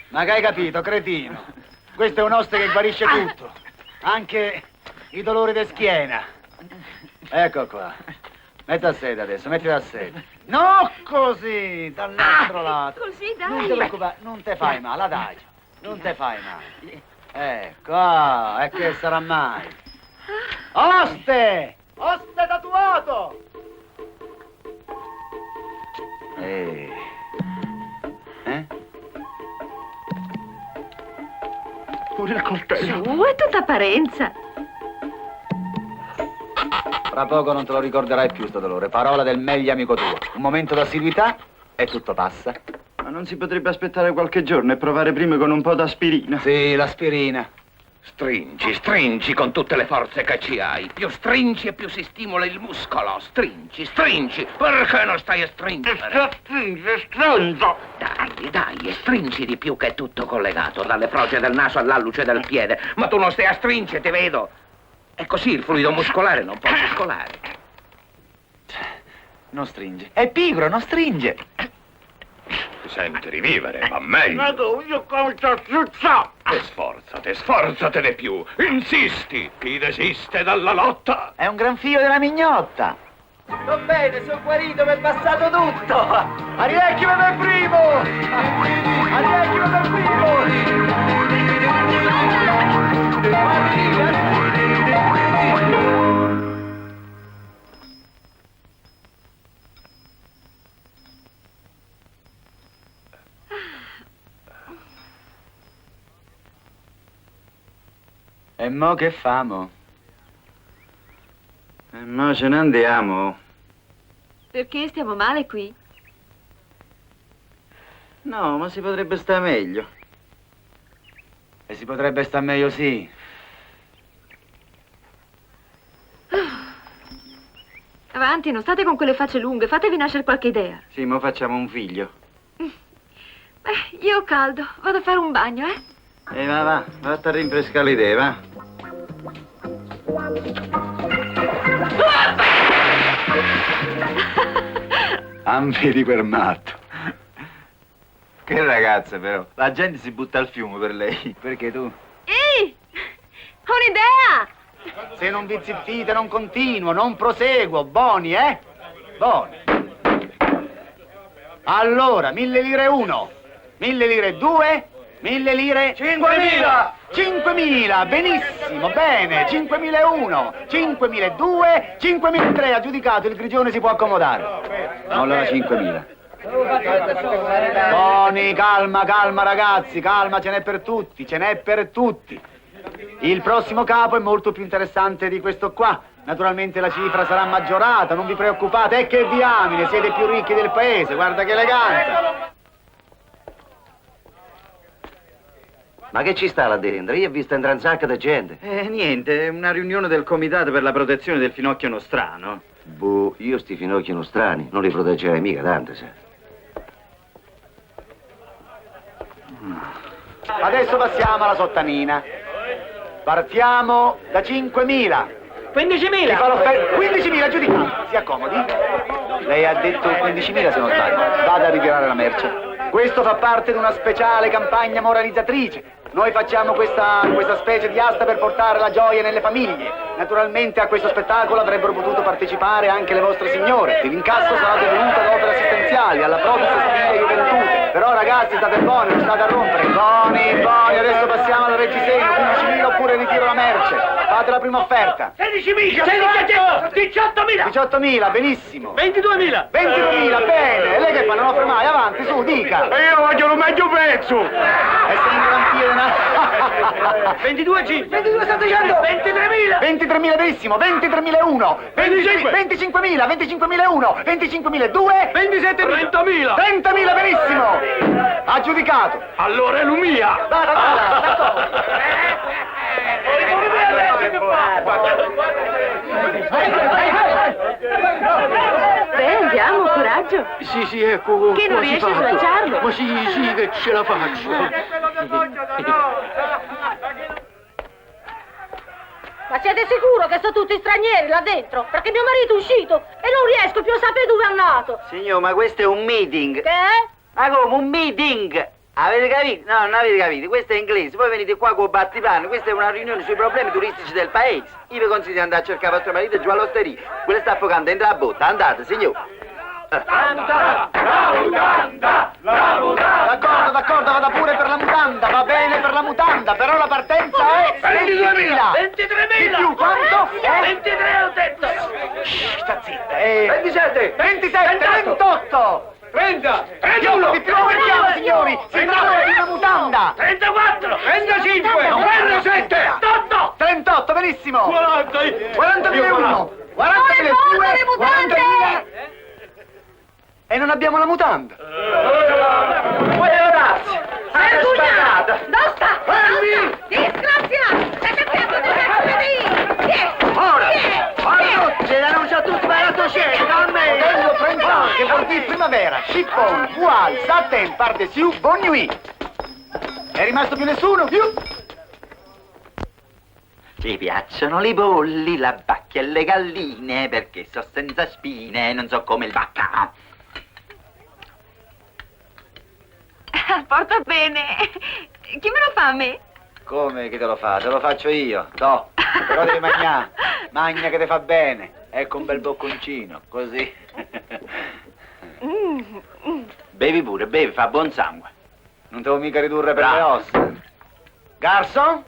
Ma che hai capito, cretino? Questo è un oste che guarisce tutto. Anche i dolori di schiena. Ecco qua. Metti a sedere adesso, mettiti a sedere. No così, dall'altro lato. Così, Non ti dai. preoccupare, non ti fai male, adagio. Non ti fai male. Ecco, e che sarà mai? Oste! Oste tatuato! Eh? Pure il coltello. È tutta apparenza. Fra poco non te lo ricorderai più sto dolore. Parola del meglio amico tuo. Un momento d'assiduità e tutto passa. Ma non si potrebbe aspettare qualche giorno e provare prima con un po' d'aspirina? Sì, l'aspirina. Stringi con tutte le forze che ci hai. Più stringi e più si stimola il muscolo. Stringi. Perché non stai a stringere? Stronzo! Dai, e stringi di più che è tutto collegato, dalle froge del naso all'alluce del piede. Ma tu non stai a stringere, ti vedo. E così il fluido muscolare non può muscolare. Non stringe. È pigro, non stringe. Ti senti rivivere, va meglio. io conto tutto. E sforzate di più. Insisti. Chi desiste dalla lotta? È un gran figlio della mignotta. Sto bene, sono guarito, mi è passato tutto. Arrivederci per primo! Arrivederci per primo! E mo che famo? E mo ce ne andiamo. Perché stiamo male qui? No, ma si potrebbe stare meglio. E si potrebbe star meglio, sì. Avanti, non state con quelle facce lunghe, fatevi nascere qualche idea. Sì, mo facciamo un figlio. Io ho caldo, vado a fare un bagno, eh? E va, vatti a rinfrescare le idee, va. Vedi quel matto. Che ragazza, però. La gente si butta al fiume per lei. Perché tu? Ehi! Ho un'idea! Se non vi zittite, non continuo, non proseguo. Boni, eh? Boni. Allora, 1000 lire 1, 1000 lire 2, 1000 lire... 5.000! 5.000, benissimo, bene. 5.001, 5.002, 5.003, aggiudicato, il grigione si può accomodare. Allora 5.000. Boni, calma, calma ragazzi, calma, ce n'è per tutti, ce n'è per tutti. Il prossimo capo è molto più interessante di questo qua. Naturalmente la cifra sarà maggiorata, non vi preoccupate. E che diamine, siete i più ricchi del paese, guarda che eleganza. Ma che ci sta là dentro? Io ho visto entrare un sacco di gente. Niente, è una riunione del comitato per la protezione del finocchio nostrano. Boh, io sti finocchi nostrani non li proteggerei mica tanto, sai. Adesso passiamo alla sottanina. Partiamo da 5.000. 15.000. 15.000, giudicato. Si accomodi. Lei ha detto 15.000 se non sbaglio. Vada a ritirare la merce. Questo fa parte di una speciale campagna moralizzatrice. Noi facciamo questa specie di asta per portare la gioia nelle famiglie. Naturalmente a questo spettacolo avrebbero potuto partecipare anche le vostre signore. L'incasso sarà devoluto ad opere assistenziali, alla propria sestile gioventù. Però ragazzi, state buoni, non state a rompere. Buoni, adesso passiamo al reggiseno. 15.000 oppure ritiro la merce. Fate la prima offerta. 16.000! 18.000! 18.000, benissimo. 22.000! 22.000, bene. E lei che fa? Non offre mai, avanti, su, dica. E io voglio un meglio pezzo! E se in garanzia 22.500! 23.000! 23.000, benissimo, 23.001, 25.000, 25.001, 25.002, 30.000! 30.000, benissimo, aggiudicato. Allora è l'umia! Beh, andiamo, coraggio. Sì, ecco. Che non riesci a slacciarlo? Ma sì, che ce la faccio. Ma siete sicuro che sono tutti stranieri là dentro? Perché mio marito è uscito e non riesco più a sapere dove è andato. Signor, ma questo è un meeting. Che è? Ma come, un meeting? Avete capito? No, non avete capito, questo è inglese, poi venite qua con battipano, questa è una riunione sui problemi turistici del paese. Io vi consiglio di andare a cercare vostro marito giù all'osteria. Quello sta affogando dentro la botta, andate, signor. D'accordo, vada pure per la mutanda, va bene per la mutanda, però la partenza è 22.000! 23.000! Di più, quanto? 23 ho detto! Sta zitta, 27! 27, 28! 30! Di più aumentiamo, signori! Si tratta di una mutanda! 34! 35! 47! 38! 38, benissimo! 40! 40.000 uno! 40.000 due! 40.000! E non abbiamo la mutanda! Voglio darsi! Vergognata! Dove sta? Disgraziato! Siete qui a poter Ora, ci denuncia a tutti per la tua scelta, a me! Modello printemps, che vuol dire primavera, chiffon, voile, satin, par dessus, bonne nuit! È rimasto più nessuno? Più? Ci piacciono i polli, la bacchia e le galline, perché so senza spine, non so come il vacca. Porta bene. Chi me lo fa a me? Come che te lo fa? Te lo faccio io, no. Però devi mangiare. Magna che ti fa bene. Ecco un bel bocconcino, così. Bevi pure, bevi, fa buon sangue. Non devo mica ridurre per le ossa. Garson?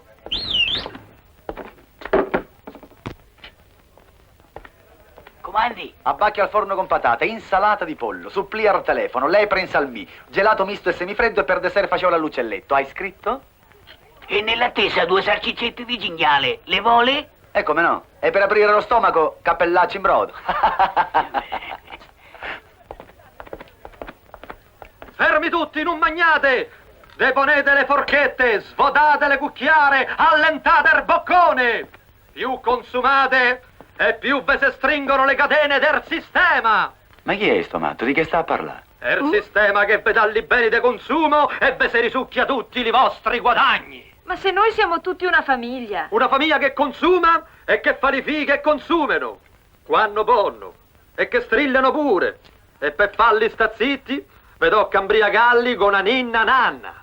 Comandi? Abbacchio al forno con patate, insalata di pollo, supplì al telefono, lepre in salmì, gelato misto e semifreddo e per dessert facevo la lucelletto. Hai scritto? E nell'attesa 2 salsiccetti di cinghiale, le vuole? Come no? E per aprire lo stomaco, cappellaccio in brodo. Fermi tutti, non mangiate! Deponete le forchette, svodate le cucchiare, allentate il boccone! Più consumate e più ve se stringono le catene del sistema! Ma chi è sto matto? Di che sta a parlare? È il sistema che ve dà i beni di consumo e ve se risucchia tutti i vostri guadagni! Ma se noi siamo tutti una famiglia. Una famiglia che consuma e che fa i figli che consumano, quando ponno, e che strillano pure. E per farli sta zitti, ve tocca imbriacarli con una ninna nanna.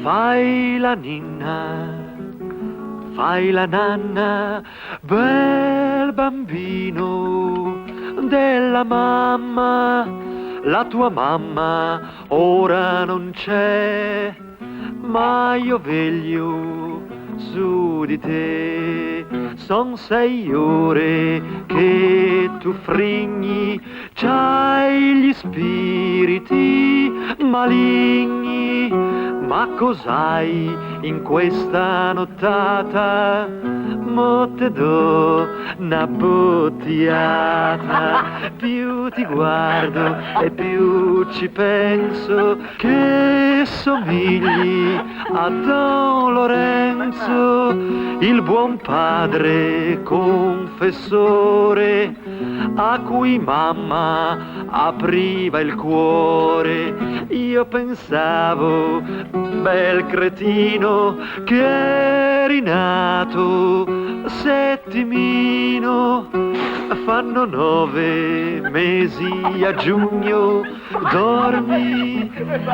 Fai la ninna, fai la nanna, bel bambino della mamma. La tua mamma ora non c'è, ma io veglio su di te. Son 6 ore che tu frigni, c'hai gli spiriti maligni. Ma cos'hai in questa nottata? Mo te do una bottigliata. Più ti guardo e più ci penso che somigli a Don Lorenzo, il buon padre confessore a cui mamma apriva il cuore. Io pensavo, bel cretino, che eri nato settimino. Fanno 9 mesi a giugno, dormi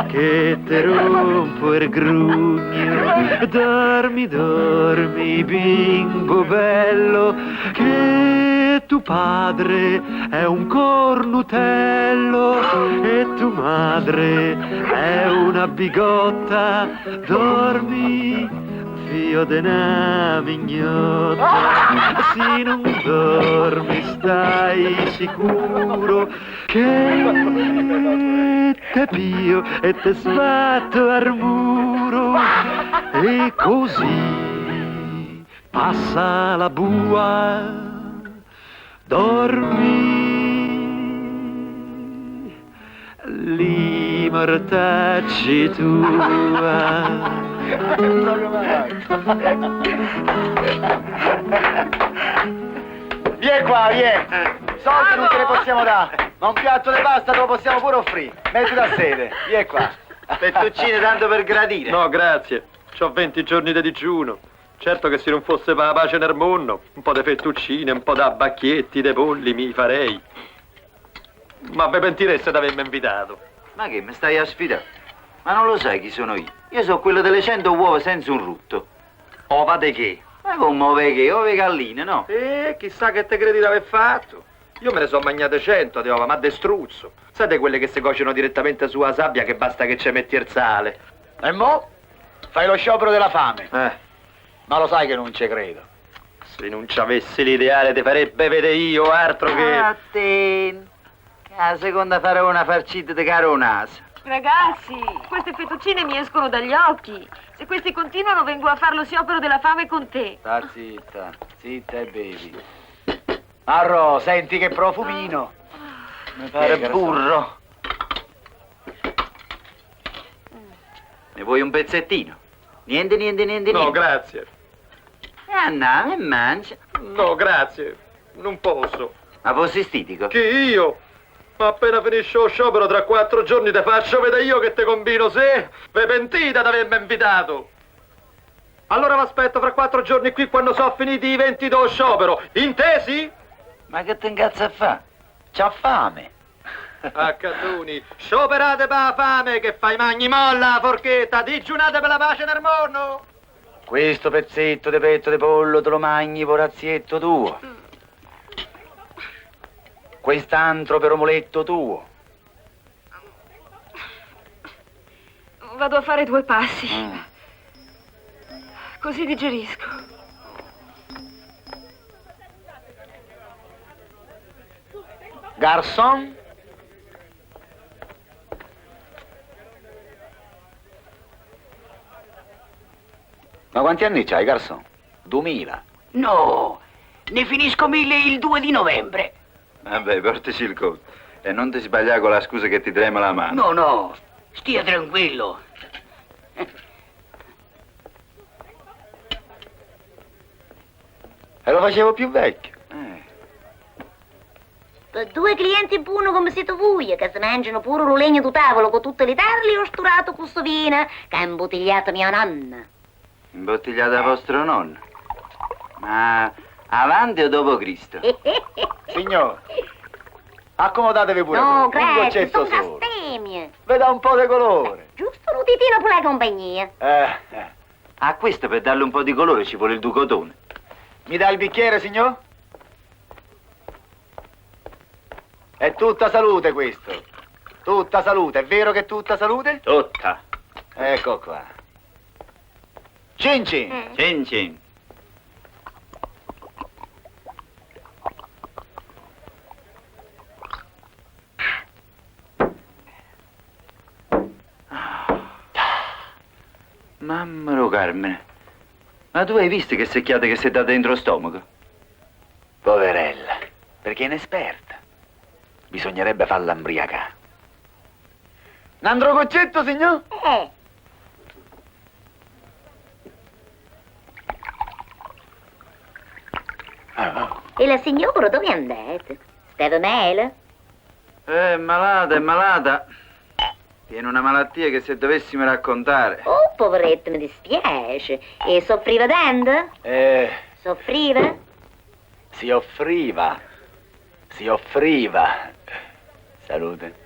che te rompo il grugno. Dormi, dormi, bimbo bello, che tuo padre è un cornutello e tua madre è una bigotta. Dormi, figlio de una mignotta, se non dormi stai sicuro che te pio e te sbatto al muro. E così passa la bua, dormi, li mortacci tua. Vieni qua, vieni. Soldi non te ne possiamo dare, ma un piatto di pasta te lo possiamo pure offrire. Metti da sede, vieni qua. Fettuccine tanto per gradire. No, grazie. C'ho 20 giorni di digiuno. Certo che se non fosse per la pace nel mondo, un po' di fettuccine, un po' di abbacchietti, dei polli mi farei. Ma vi pentireste di avermi invitato? Ma che, mi stai a sfidare? Ma non lo sai chi sono io? Io sono quello delle 100 uova senza un rutto. Ova de che? Ma come ove che? Ove galline, no? Chissà che te credi di aver fatto. Io me ne sono mangiate 100 di ova, ma de struzzo. Sai quelle che si cuociono direttamente sulla sabbia che basta che ci metti il sale? E mo? Fai lo sciopero della fame. Ma lo sai che non ci credo. Se non ci avessi l'ideale ti farebbe vedere io, altro che... A te. La seconda farò una farcita di caronaso. Ragazzi, queste fettuccine mi escono dagli occhi. Se questi continuano vengo a fare lo sciopero della fame con te. Sta zitta, zitta e bevi. Arro, senti che profumino. Mi pare burro. Ne vuoi un pezzettino? Niente, niente, niente, No, niente. grazie. Anna, e mangia. No, grazie. Non posso. Ma fossi stitico? Chi io? Ma appena finisce lo sciopero, tra 4 giorni te faccio vedere io che te combino, se? Ve pentite di avermi invitato. Allora vi aspetto fra 4 giorni qui quando sono finiti i 20 dello sciopero. Intesi? Ma che te incazza a fa? C'ha fame. A Catuni, scioperate per la fame che fai magni molla la forchetta, digiunate per la pace nel mondo. Questo pezzetto di petto di pollo te lo mangi, porazzietto tuo. Quest'altro per omuletto tuo. Vado a fare 2 passi. Così digerisco. Garçon? Ma quanti anni c'hai, garçon? 2000. No, ne finisco 1000 il 2 di novembre. Vabbè, portaci il costo. E non ti sbagliare con la scusa che ti trema la mano. No, no, stia tranquillo. E lo facevo più vecchio. Per 2 clienti in uno come siete voi, che si mangiano pure lo legno di tavolo con tutte le tarli ho sturato questo vino che ha imbottigliato mia nonna. Imbottigliata da vostro nonno. Ma avanti o dopo Cristo? Signor, accomodatevi pure No, voi, un grazie, goccetto sono solo. castemmie. Veda un po' di colore. Giusto un titino per la compagnia. A questo per darle un po' di colore ci vuole il ducotone. Mi dà il bicchiere, signor? È tutta salute questo. Tutta salute, è vero che è tutta salute? Tutta. Ecco qua. Cin cin. Cin cin. Mammaro Carmine, ma tu hai visto che secchiate che si è data dentro lo stomaco? Poverella, perché è inesperta. Bisognerebbe farla imbriacare. Un altro goccetto, signor? E la signora dove è andata? Stava male? È malata, è malata. Tiene una malattia che se dovessimo raccontare. Oh, poveretto, mi dispiace. E soffriva tanto? Soffriva? Si offriva. Si offriva. Salute.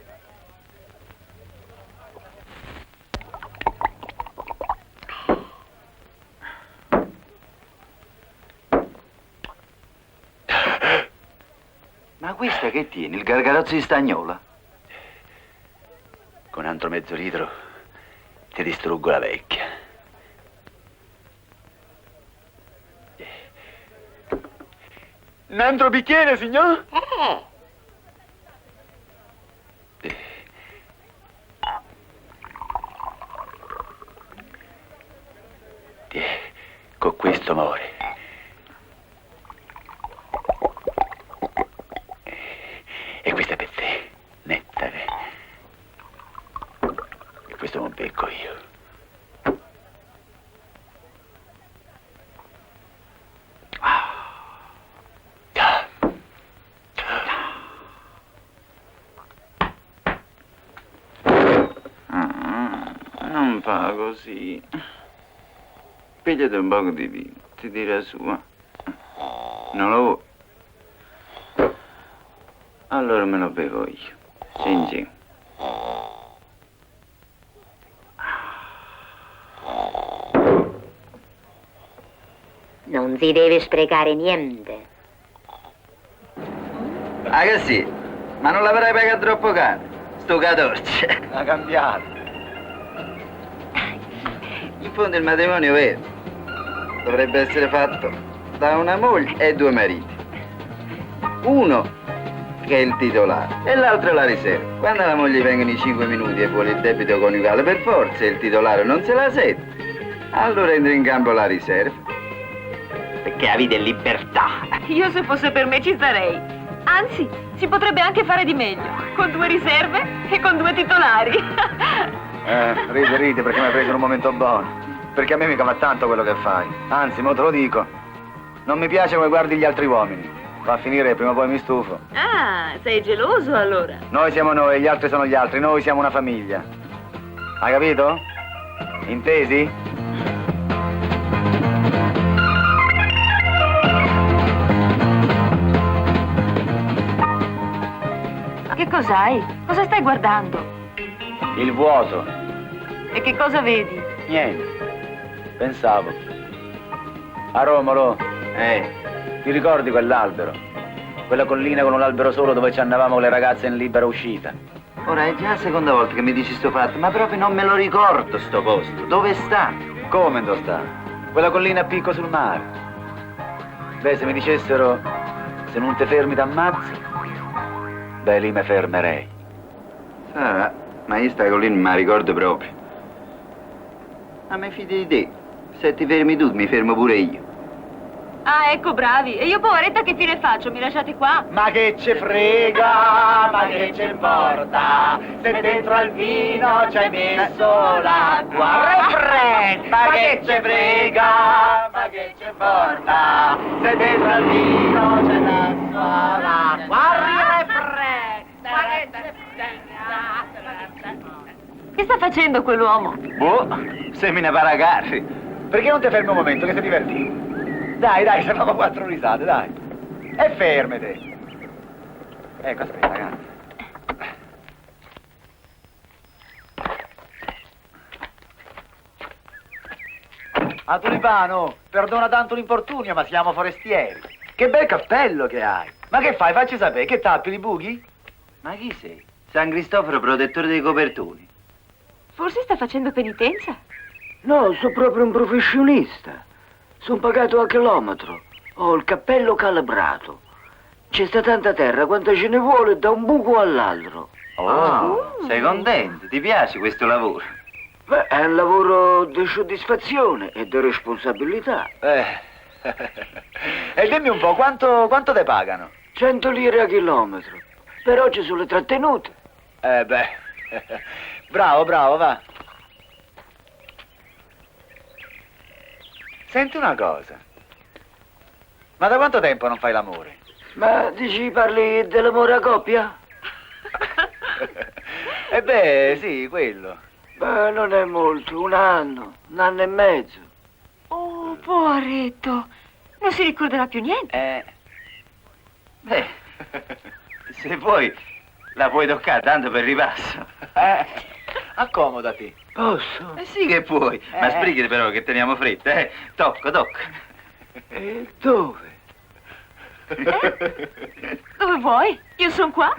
Ma questa che tieni? Il gargarozzo di stagnola? Con un altro mezzo litro ti distruggo la vecchia. Un altro bicchiere, signor? Con questo muore. E questo è per te, nettare. E questo non becco io. Non fa così. Pigliate un poco di vino, ti dirà sua. Non lo vuoi? Allora me lo bevo io. Cin cin. Non si deve sprecare niente. Ah che sì? Ma non l'avrai pagato troppo caro? Sto catorce. Ha cambiato. In fondo il matrimonio vero dovrebbe essere fatto da una moglie e 2 mariti. Uno che è il titolare e l'altro la riserva. Quando alla moglie vengono i 5 minuti e vuole il debito coniugale per forza e il titolare non se la sente, allora entra in campo la riserva. Perché la vita è libertà. Io se fosse per me ci starei. Anzi, si potrebbe anche fare di meglio, con 2 riserve e con 2 titolari. Ride perché mi hai preso in un momento buono. Perché a me mica va tanto quello che fai. Anzi, mo te lo dico. Non mi piace come guardi gli altri uomini. Va a finire che prima o poi mi stufo. Ah, sei geloso allora? Noi siamo noi, gli altri sono gli altri. Noi siamo una famiglia. Hai capito? Intesi? Che cos'hai? Cosa stai guardando? Il vuoto. E che cosa vedi? Niente. Pensavo. A Romolo. Ti ricordi quell'albero? Quella collina con un albero solo dove ci andavamo con le ragazze in libera uscita? Ora è già la seconda volta che mi dici sto fatto, ma proprio non me lo ricordo sto posto. Dove sta? Come dove sta? Quella collina a picco sul mare. Beh, se mi dicessero se non ti fermi t'ammazzi, beh, lì mi fermerei. Sarà, ma io sta collina non me la ricordo proprio. Ma mi fidi di te? Se ti fermi tu, mi fermo pure io. Ah, ecco, bravi. E io, poveretta, che fine faccio? Mi lasciate qua? Ma che ce frega, ma che ce importa, se dentro al vino ci hai messo l'acqua. Refrain! Ma che ce frega, ma che ce importa, se dentro al vino ci hai messo l'acqua. Refrain! Ma che ce frega. Che sta facendo quell'uomo? Boh, semina paragarri. Perché non ti fermi un momento che sei divertito? Dai, dai, facciamo 4 risate, dai. E fermate. Ecco, aspetta, ragazzi. Ah, Tulipano, perdona tanto l'infortunio, ma siamo forestieri. Che bel cappello che hai. Ma che fai? Facci sapere, che tappi i buchi? Ma chi sei? San Cristoforo, protettore dei copertoni. Forse sta facendo penitenza? No, sono proprio un professionista. Sono pagato a chilometro. Ho il cappello calibrato. C'è sta tanta terra quanta ce ne vuole da un buco all'altro. Oh, sei contento? Ti piace questo lavoro? Beh, è un lavoro di soddisfazione e di responsabilità. E dimmi un po', quanto te pagano? 100 lire a chilometro. Però ci sono le trattenute. Beh, bravo, bravo, va. Senti una cosa. Ma da quanto tempo non fai l'amore? Ma dici parli dell'amore a coppia? Beh, sì, quello. Beh, non è molto, un anno e mezzo. Oh, poveretto. Non si ricorderà più niente. Beh, se vuoi la puoi toccare tanto per ripasso. Accomodati. Posso? Sì che puoi, ma sbrigati però che teniamo fretta, Tocca, tocca. E dove? Dove vuoi? Io sono qua.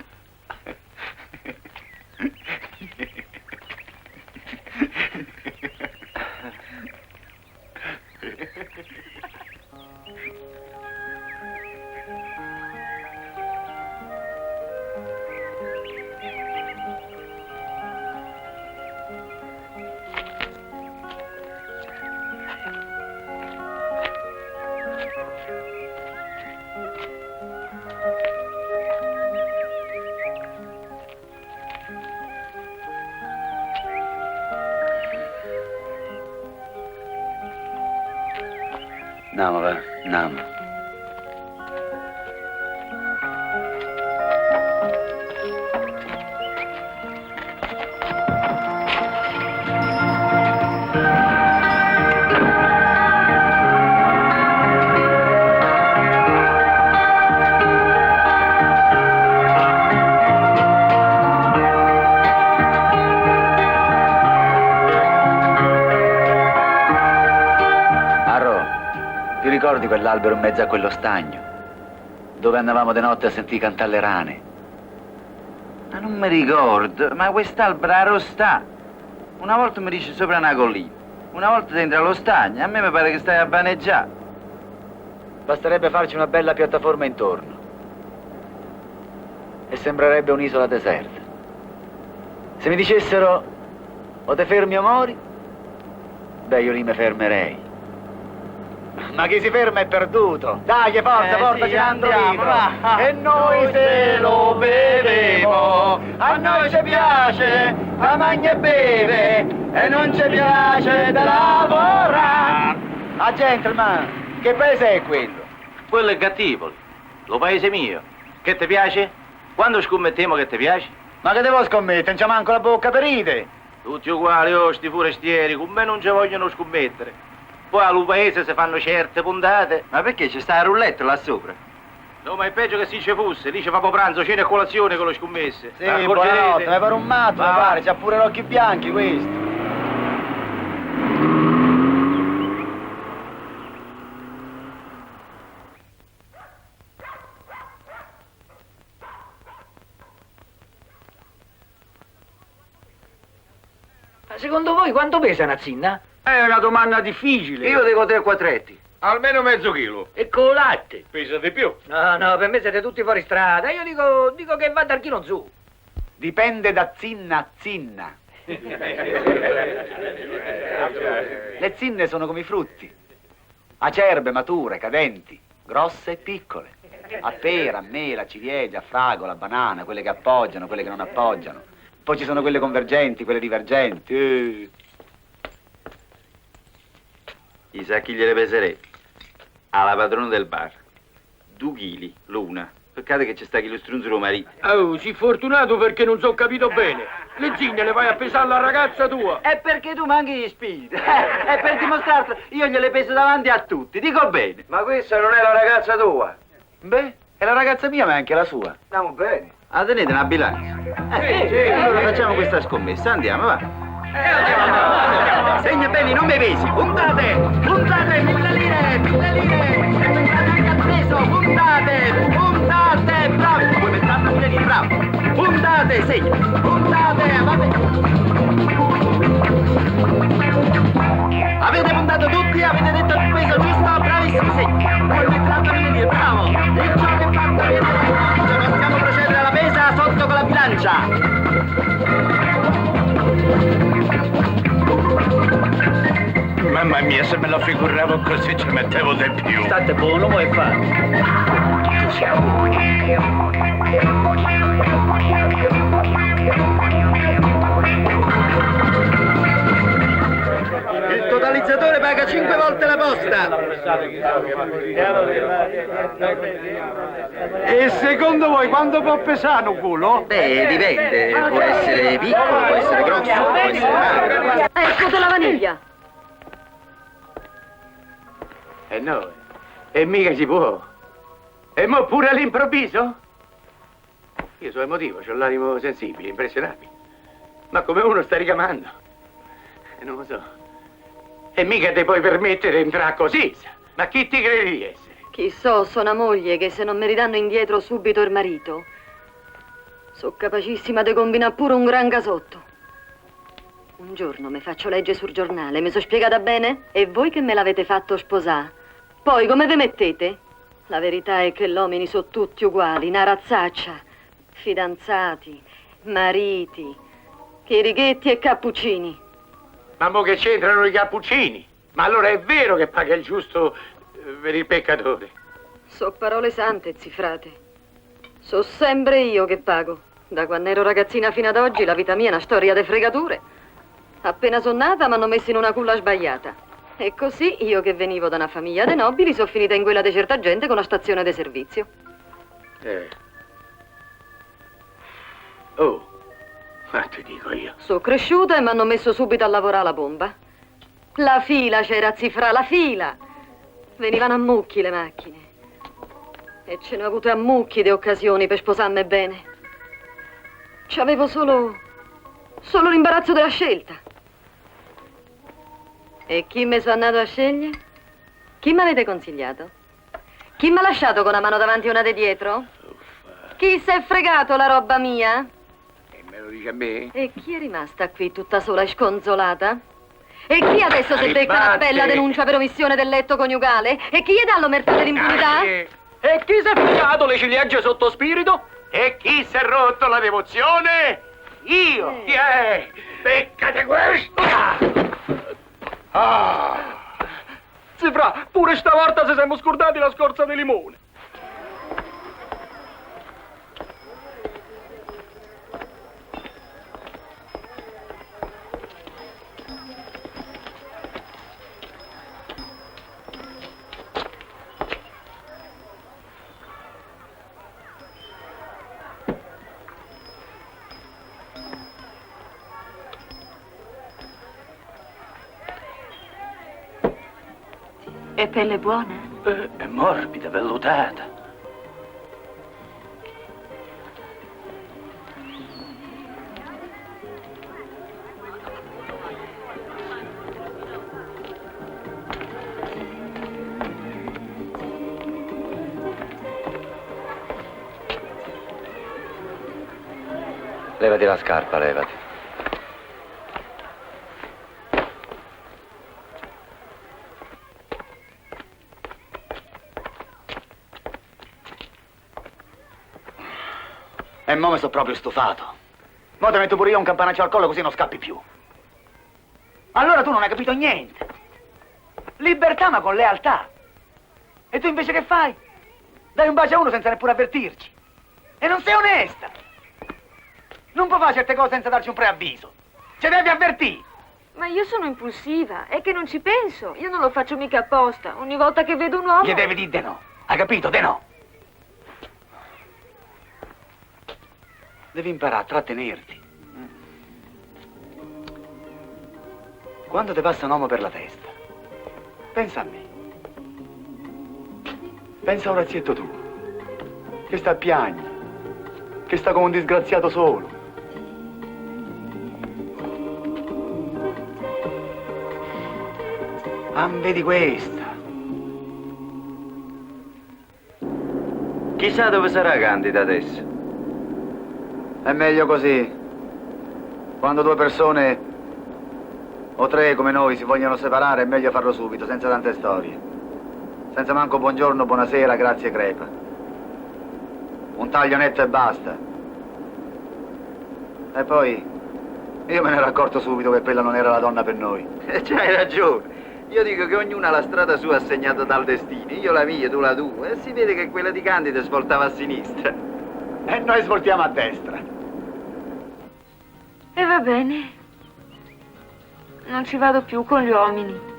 Andiamo, va, andiamo. Ti ricordi quell'albero in mezzo a quello stagno? Dove andavamo di notte a sentire cantare le rane? Ma non mi ricordo, ma quest'albero sta. Una volta mi dice sopra una collina, una volta dentro allo stagno, a me mi pare che stai a vaneggiare. Basterebbe farci una bella piattaforma intorno. E sembrerebbe un'isola deserta. Se mi dicessero o te fermi o mori, beh, io lì mi fermerei. Ma chi si ferma è perduto. Dai, forza, portaci un altro litro. E noi se lo bevevo. A noi ci piace, a mangia e beve. E non ci piace da lavorare. Ah, gentleman, che paese è quello? Quello è Gattipoli, lo paese mio. Che ti piace? Quando scommettiamo che ti piace? Ma che devo scommettere? Non c'è manco la bocca per ride. Tutti uguali, sti forestieri, con me non ci vogliono scommettere. Poi al paese si fanno certe puntate. Ma perché c'è sta la roulette là sopra? No, ma è peggio che si ci fosse. Lì ci fa pranzo, cena e colazione con le scommesse. Sì, buonanotte, mi pare un matto, mi pare. C'ha pure gli occhi bianchi questo. Ma secondo voi quanto pesa una zinna? È una domanda difficile. Io dico 3 quattretti. Almeno mezzo chilo. E con latte? Pesa di più. No, per me siete tutti fuori strada. Io dico che va dal chilo in su. Dipende da zinna a zinna. Le zinne sono come i frutti. Acerbe, mature, cadenti, grosse e piccole. A pera, a mela, a ciliegia, a fragola, a banana, quelle che appoggiano, quelle che non appoggiano. Poi ci sono quelle convergenti, quelle divergenti. I sacchi gliele peserei. Alla padrona del bar. 2 chili, l'una. Peccato che c'è sta chi lo strunzolo marito. Oh, sei fortunato perché non so capito bene. Le zinne le vai a pesare alla ragazza tua. È perché tu manchi di spirito. È per dimostrarti, io gliele peso davanti a tutti, dico bene. Ma questa non è la ragazza tua. Beh, è la ragazza mia, ma è anche la sua. Stiamo bene. Ah, tenete una bilancia? Allora facciamo questa scommessa, andiamo, va. Segna bene, non mi pesi. Puntate, 1000 lire, 1000 lire. E pensate anche al peso, puntate, bravo. Vuoi mettere 1000 lire, bravo. Puntate, segna, puntate, vabbè. Avete puntato tutti, avete detto il peso giusto, bravissimi, segna. Vuoi mettere 1000 lire, bravo. Il gioco è fatto, viene. Possiamo procedere alla pesa sotto con la bilancia. Mamma mia, se me la figuravo così ci mettevo di più. State buono, vuoi fare? Il totalizzatore paga 5 volte la posta. E secondo voi quanto può pesare un culo? Beh, dipende. Può essere piccolo, può essere grosso, può essere magro. Ecco la vaniglia. No, e mica si può. E mo pure all'improvviso? Io sono emotivo, ho l'animo sensibile, impressionabile. Ma come uno sta ricamando? Non lo so. E mica ti puoi permettere di entrare così. Ma chi ti credi di essere? Chi so, sono una moglie che se non mi ridanno indietro subito il marito, so capacissima di combinare pure un gran casotto. Un giorno mi faccio leggere sul giornale, mi sono spiegata bene? E voi che me l'avete fatto sposare? Poi come vi mettete? La verità è che gli uomini sono tutti uguali, una razzaccia. Fidanzati, mariti, chirighetti e cappuccini. Ma mo che c'entrano i cappuccini? Ma allora è vero che paga il giusto per il peccatore? So parole sante, zifrate. So sempre io che pago. Da quando ero ragazzina fino ad oggi la vita mia è una storia di fregature. Appena sono nata mi hanno messo in una culla sbagliata. E così io che venivo da una famiglia de nobili sono finita in quella di certa gente con una stazione di servizio. Oh, ma ti dico io. Sono cresciuta e mi hanno messo subito a lavorare alla bomba. La fila c'era, zifra, la fila. Venivano a mucchi le macchine. E ce ne ho avute a mucchi di occasioni per sposarmi bene. C'avevo solo l'imbarazzo della scelta. E chi mi sono andato a scegliere? Chi mi avete consigliato? Chi mi ha lasciato con una mano davanti e una di dietro? Chi si è fregato la roba mia? E me lo dice a me? E chi è rimasta qui tutta sola e sconsolata? E chi adesso si becca una bella denuncia per omissione del letto coniugale? E chi gli dà l'omertà dell'impunità? E chi si è fregato le ciliegie sotto spirito? E chi si è rotto la devozione? Io! Chi è? Beccate questo! Zifra, pure stavolta ci siamo scordati la scorza di limone. E pelle buona? È morbida, vellutata. Levati la scarpa, levati. E mo mi sono proprio stufato. Mo' ti metto pure io un campanaccio al collo così non scappi più. Allora tu non hai capito niente. Libertà ma con lealtà. E tu invece che fai? Dai un bacio a uno senza neppure avvertirci. E non sei onesta. Non puoi fare certe cose senza darci un preavviso. Ci devi avvertire. Ma io sono impulsiva, è che non ci penso. Io non lo faccio mica apposta. Ogni volta che vedo un uomo... Gli devi dire de no. Hai capito? De no. Devi imparare a trattenerti. Quando ti passa un uomo per la testa, pensa a me. Pensa a Orazietto tu, che sta a piangere, che sta come un disgraziato solo. Ah, vedi questa. Chissà dove sarà Candida adesso. È meglio così. Quando due persone o tre come noi si vogliono separare è meglio farlo subito, senza tante storie. Senza manco buongiorno, buonasera, grazie crepa. Un taglio netto e basta. E poi io me ne ero accorto subito che quella non era la donna per noi. C'hai ragione. Io dico che ognuna ha la strada sua assegnata dal destino. Io la mia, tu la tua. E si vede che quella di Candida svoltava a sinistra. E noi svoltiamo a destra. E va bene. Non ci vado più con gli uomini.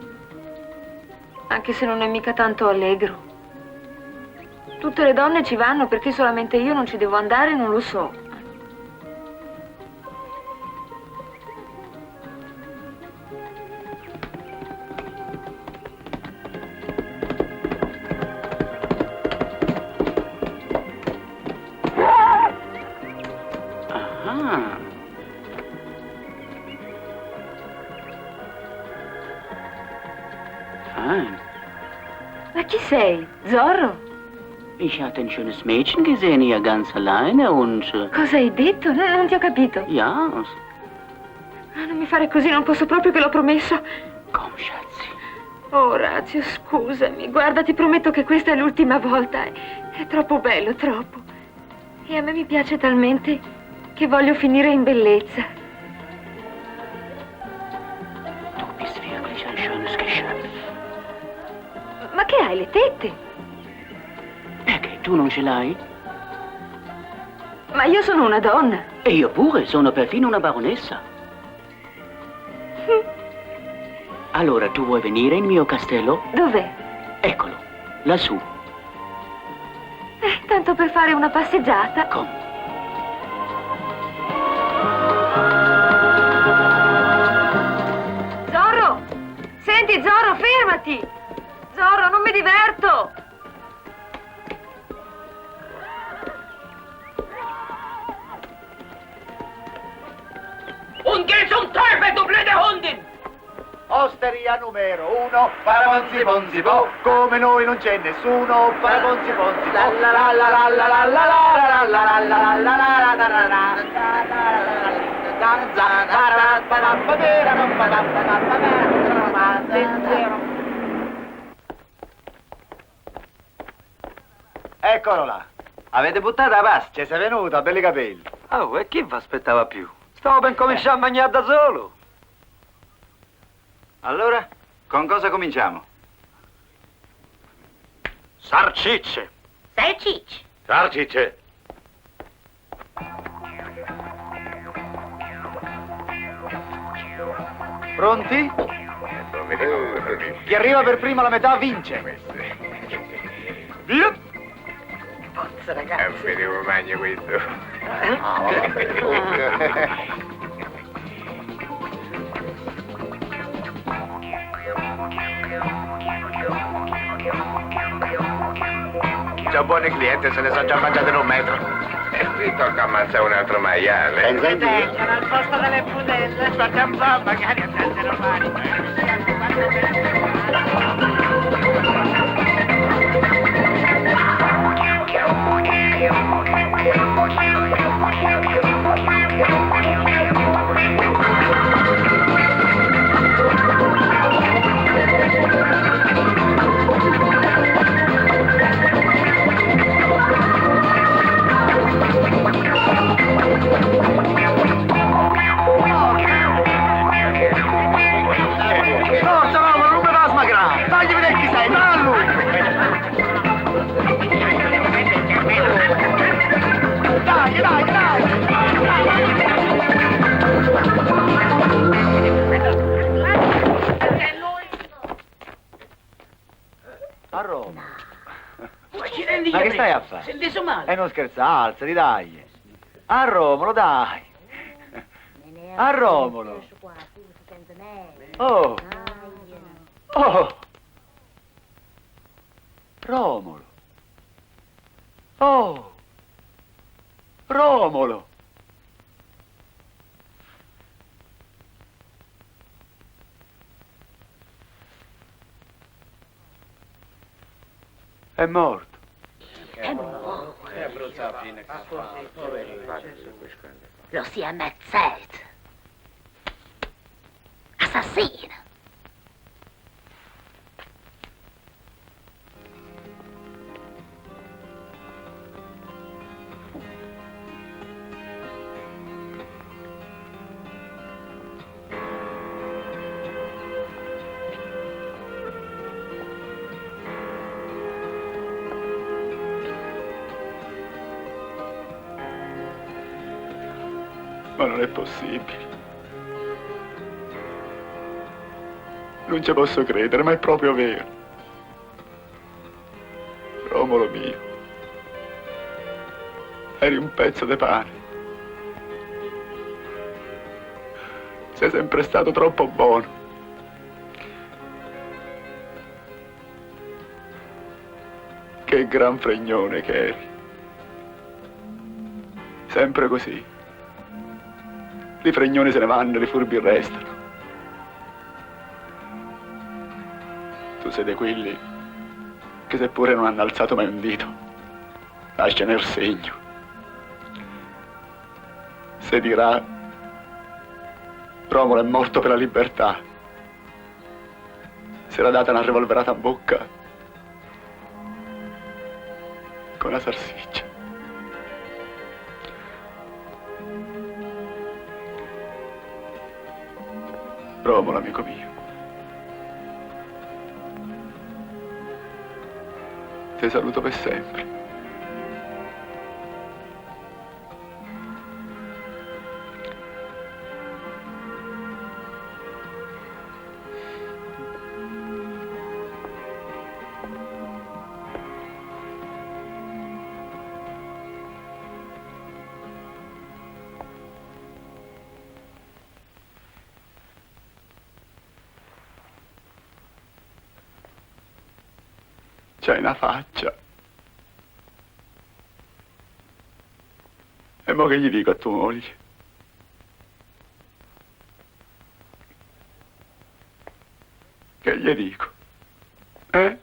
Anche se non è mica tanto allegro. Tutte le donne ci vanno, perché solamente io non ci devo andare, non lo so. Ma chi sei? Zorro? Ich hatte ein schönes Mädchen gesehen, hier ganz alleine und... Cosa hai detto? Non ti ho capito. Ja. Ah, non mi fare così, non posso proprio, che l'ho promesso. Komm, Schatzi. Oh, Orazio, scusami. Guarda, ti prometto che questa è l'ultima volta. È troppo bello, troppo. E a me mi piace talmente che voglio finire in bellezza. Du bist wirklich ein schönes Geschöpf. Ma che hai, le tette? Perché tu non ce l'hai? Ma io sono una donna. E io pure, sono perfino una baronessa. Allora, tu vuoi venire in mio castello? Dov'è? Eccolo, lassù. Tanto per fare una passeggiata. Come? Zorro! Senti, Zorro, fermati! Zorro, non mi diverto! Und geh zum Teufel, du blöde Hundin! Osteria numero 1, paraponzi ponzi po, come noi non c'è nessuno, paraponzi ponzi po, la la la la la la la la la la la la la la la. Eccolo là. Avete buttato la pasta? Ci sei venuto, a belli capelli. Oh, e chi vi aspettava più? Stavo per cominciare a mangiare da solo. Allora, con cosa cominciamo? Sarcicce. Salcicce. Sarcicce. Pronti? Chi arriva per primo alla metà vince. Via. Pozza, ragazzi. Vedevo meglio questo. Già buoni clienti, se ne sono già mangiati in un metro. E qui tocca ammazzare un altro maiale. Senza il al posto delle budelle. Facciamo un po', magari a tante romani. via. Ma che stai a fare? Sei inteso male. Non scherza, alzati, dai. A Romolo, dai. A Romolo. Oh. Oh. Romolo. Oh. Romolo. È morto. È morto. Lo si è ammazzato. Assassino. Ma non è possibile. Non ci posso credere, ma è proprio vero. Romolo mio, eri un pezzo di pane. Sei sempre stato troppo buono. Che gran fregnone che eri. Sempre così. I fregnoni se ne vanno, i furbi restano. Tu sei di quelli che seppure non hanno alzato mai un dito, lasciano il segno. Se dirà Romolo è morto per la libertà, si era data una revolverata a bocca con la salsiccia. Romolo, amico mio. Ti saluto per sempre. C'hai una faccia. E mo che gli dico a tua moglie? Che gli dico? Eh?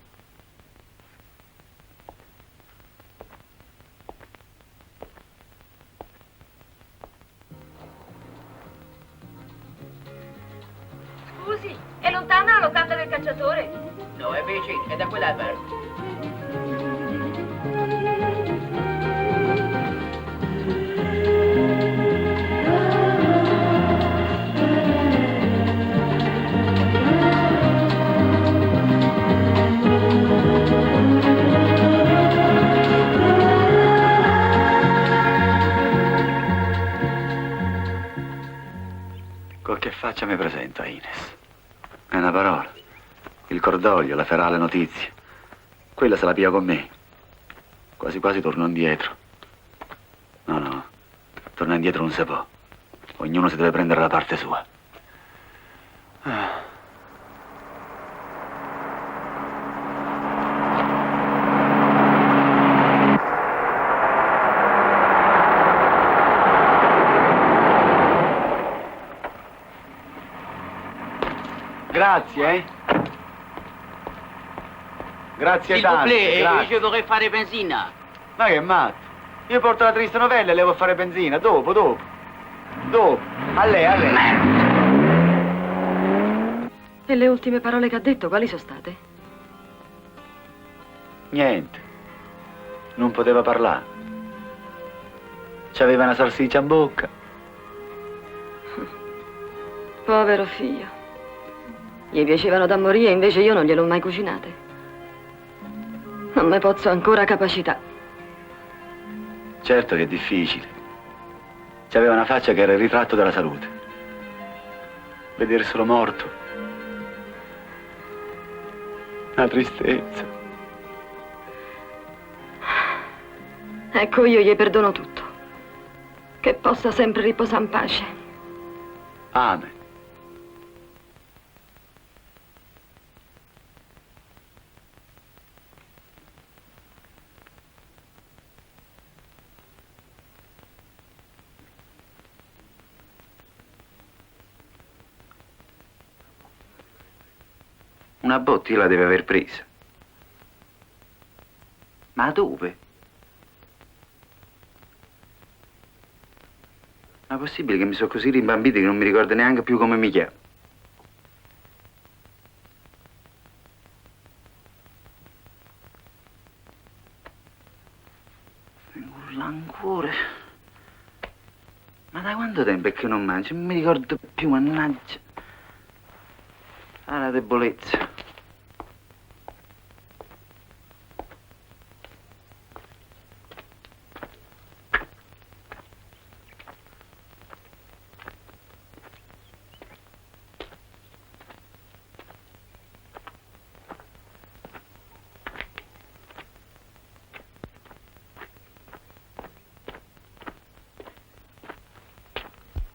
Scusi, è lontana la locanda del cacciatore? No, è vicino, è da quell'albergo. Con che faccia mi presenta Ines? È una parola. Il cordoglio, la ferale notizia. Quella se la pia con me. Quasi quasi torno indietro. No, no. Tornare indietro non si può. Ognuno si deve prendere la parte sua. Grazie, eh? Grazie S'il vous tanto, plaît, grazie. je vorrei fare benzina. Ma che matto? Io porto la triste novella e le devo fare benzina. Dopo, dopo. Dopo. A lei, a lei. E le ultime parole che ha detto, quali sono state? Niente. Non poteva parlare. C'aveva una salsiccia in bocca. Povero figlio. Gli piacevano da morire, invece io non gliel'ho mai cucinate. Non ne posso ancora capacità. Certo che è difficile. C'aveva una faccia che era il ritratto della salute. Vederselo morto. Una tristezza. Ecco, io gli perdono tutto. Che possa sempre riposare in pace. Amen. Una botti la deve aver presa. Ma dove? Ma è possibile che mi sono così rimbambito che non mi ricordo neanche più come mi chiamo? Un languore. Ma da quanto tempo è che non mangio? Non mi ricordo più, mannaggia. Ah, la debolezza.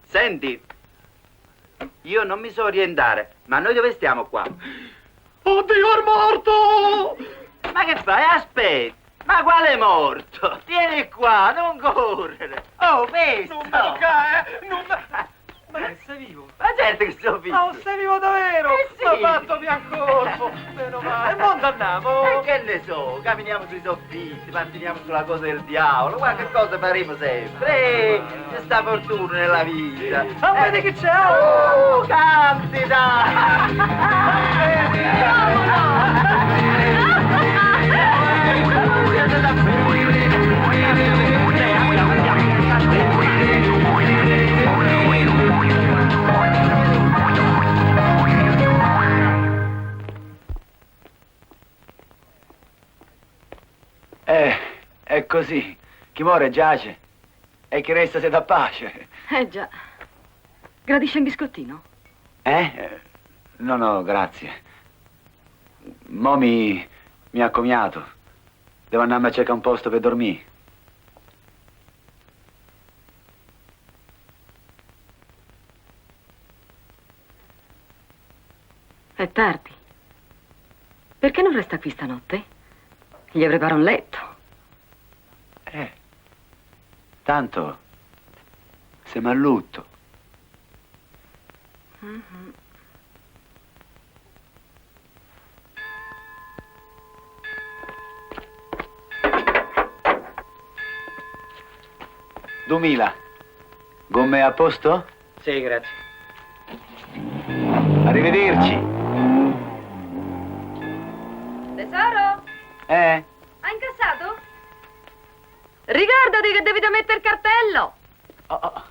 Senti, io non mi so orientare, ma noi dove stiamo qua? Oddio, è morto! Ma che fai? Aspetta! Ma quale morto? Vieni qua, non correre! Oh, visto! Non me lo non me... Ma sei vivo? Ma certo che sono vivo! Oh, sei vivo davvero! Sì! L'ho fatto biancorpo! Meno male! E mo' andiamo! E che ne so, camminiamo sui soffitti, partiniamo sulla cosa del diavolo, qualche cosa faremo sempre! C'è sta fortuna nella vita! Vedi che c'è! È così. Chi muore giace e chi resta se dà pace. Già. Gradisce un biscottino? No, grazie. Mo mi ha accomiato. Devo andarmi a cercare un posto per dormire. È tardi. Perché non resta qui stanotte? Gli preparo un letto. Tanto siamo a lutto. Mhm. $2000. Gomme a posto? Sì, grazie. Arrivederci. Tesoro? Ha incassato? Ricordati che devi da mettere il cartello! Oh.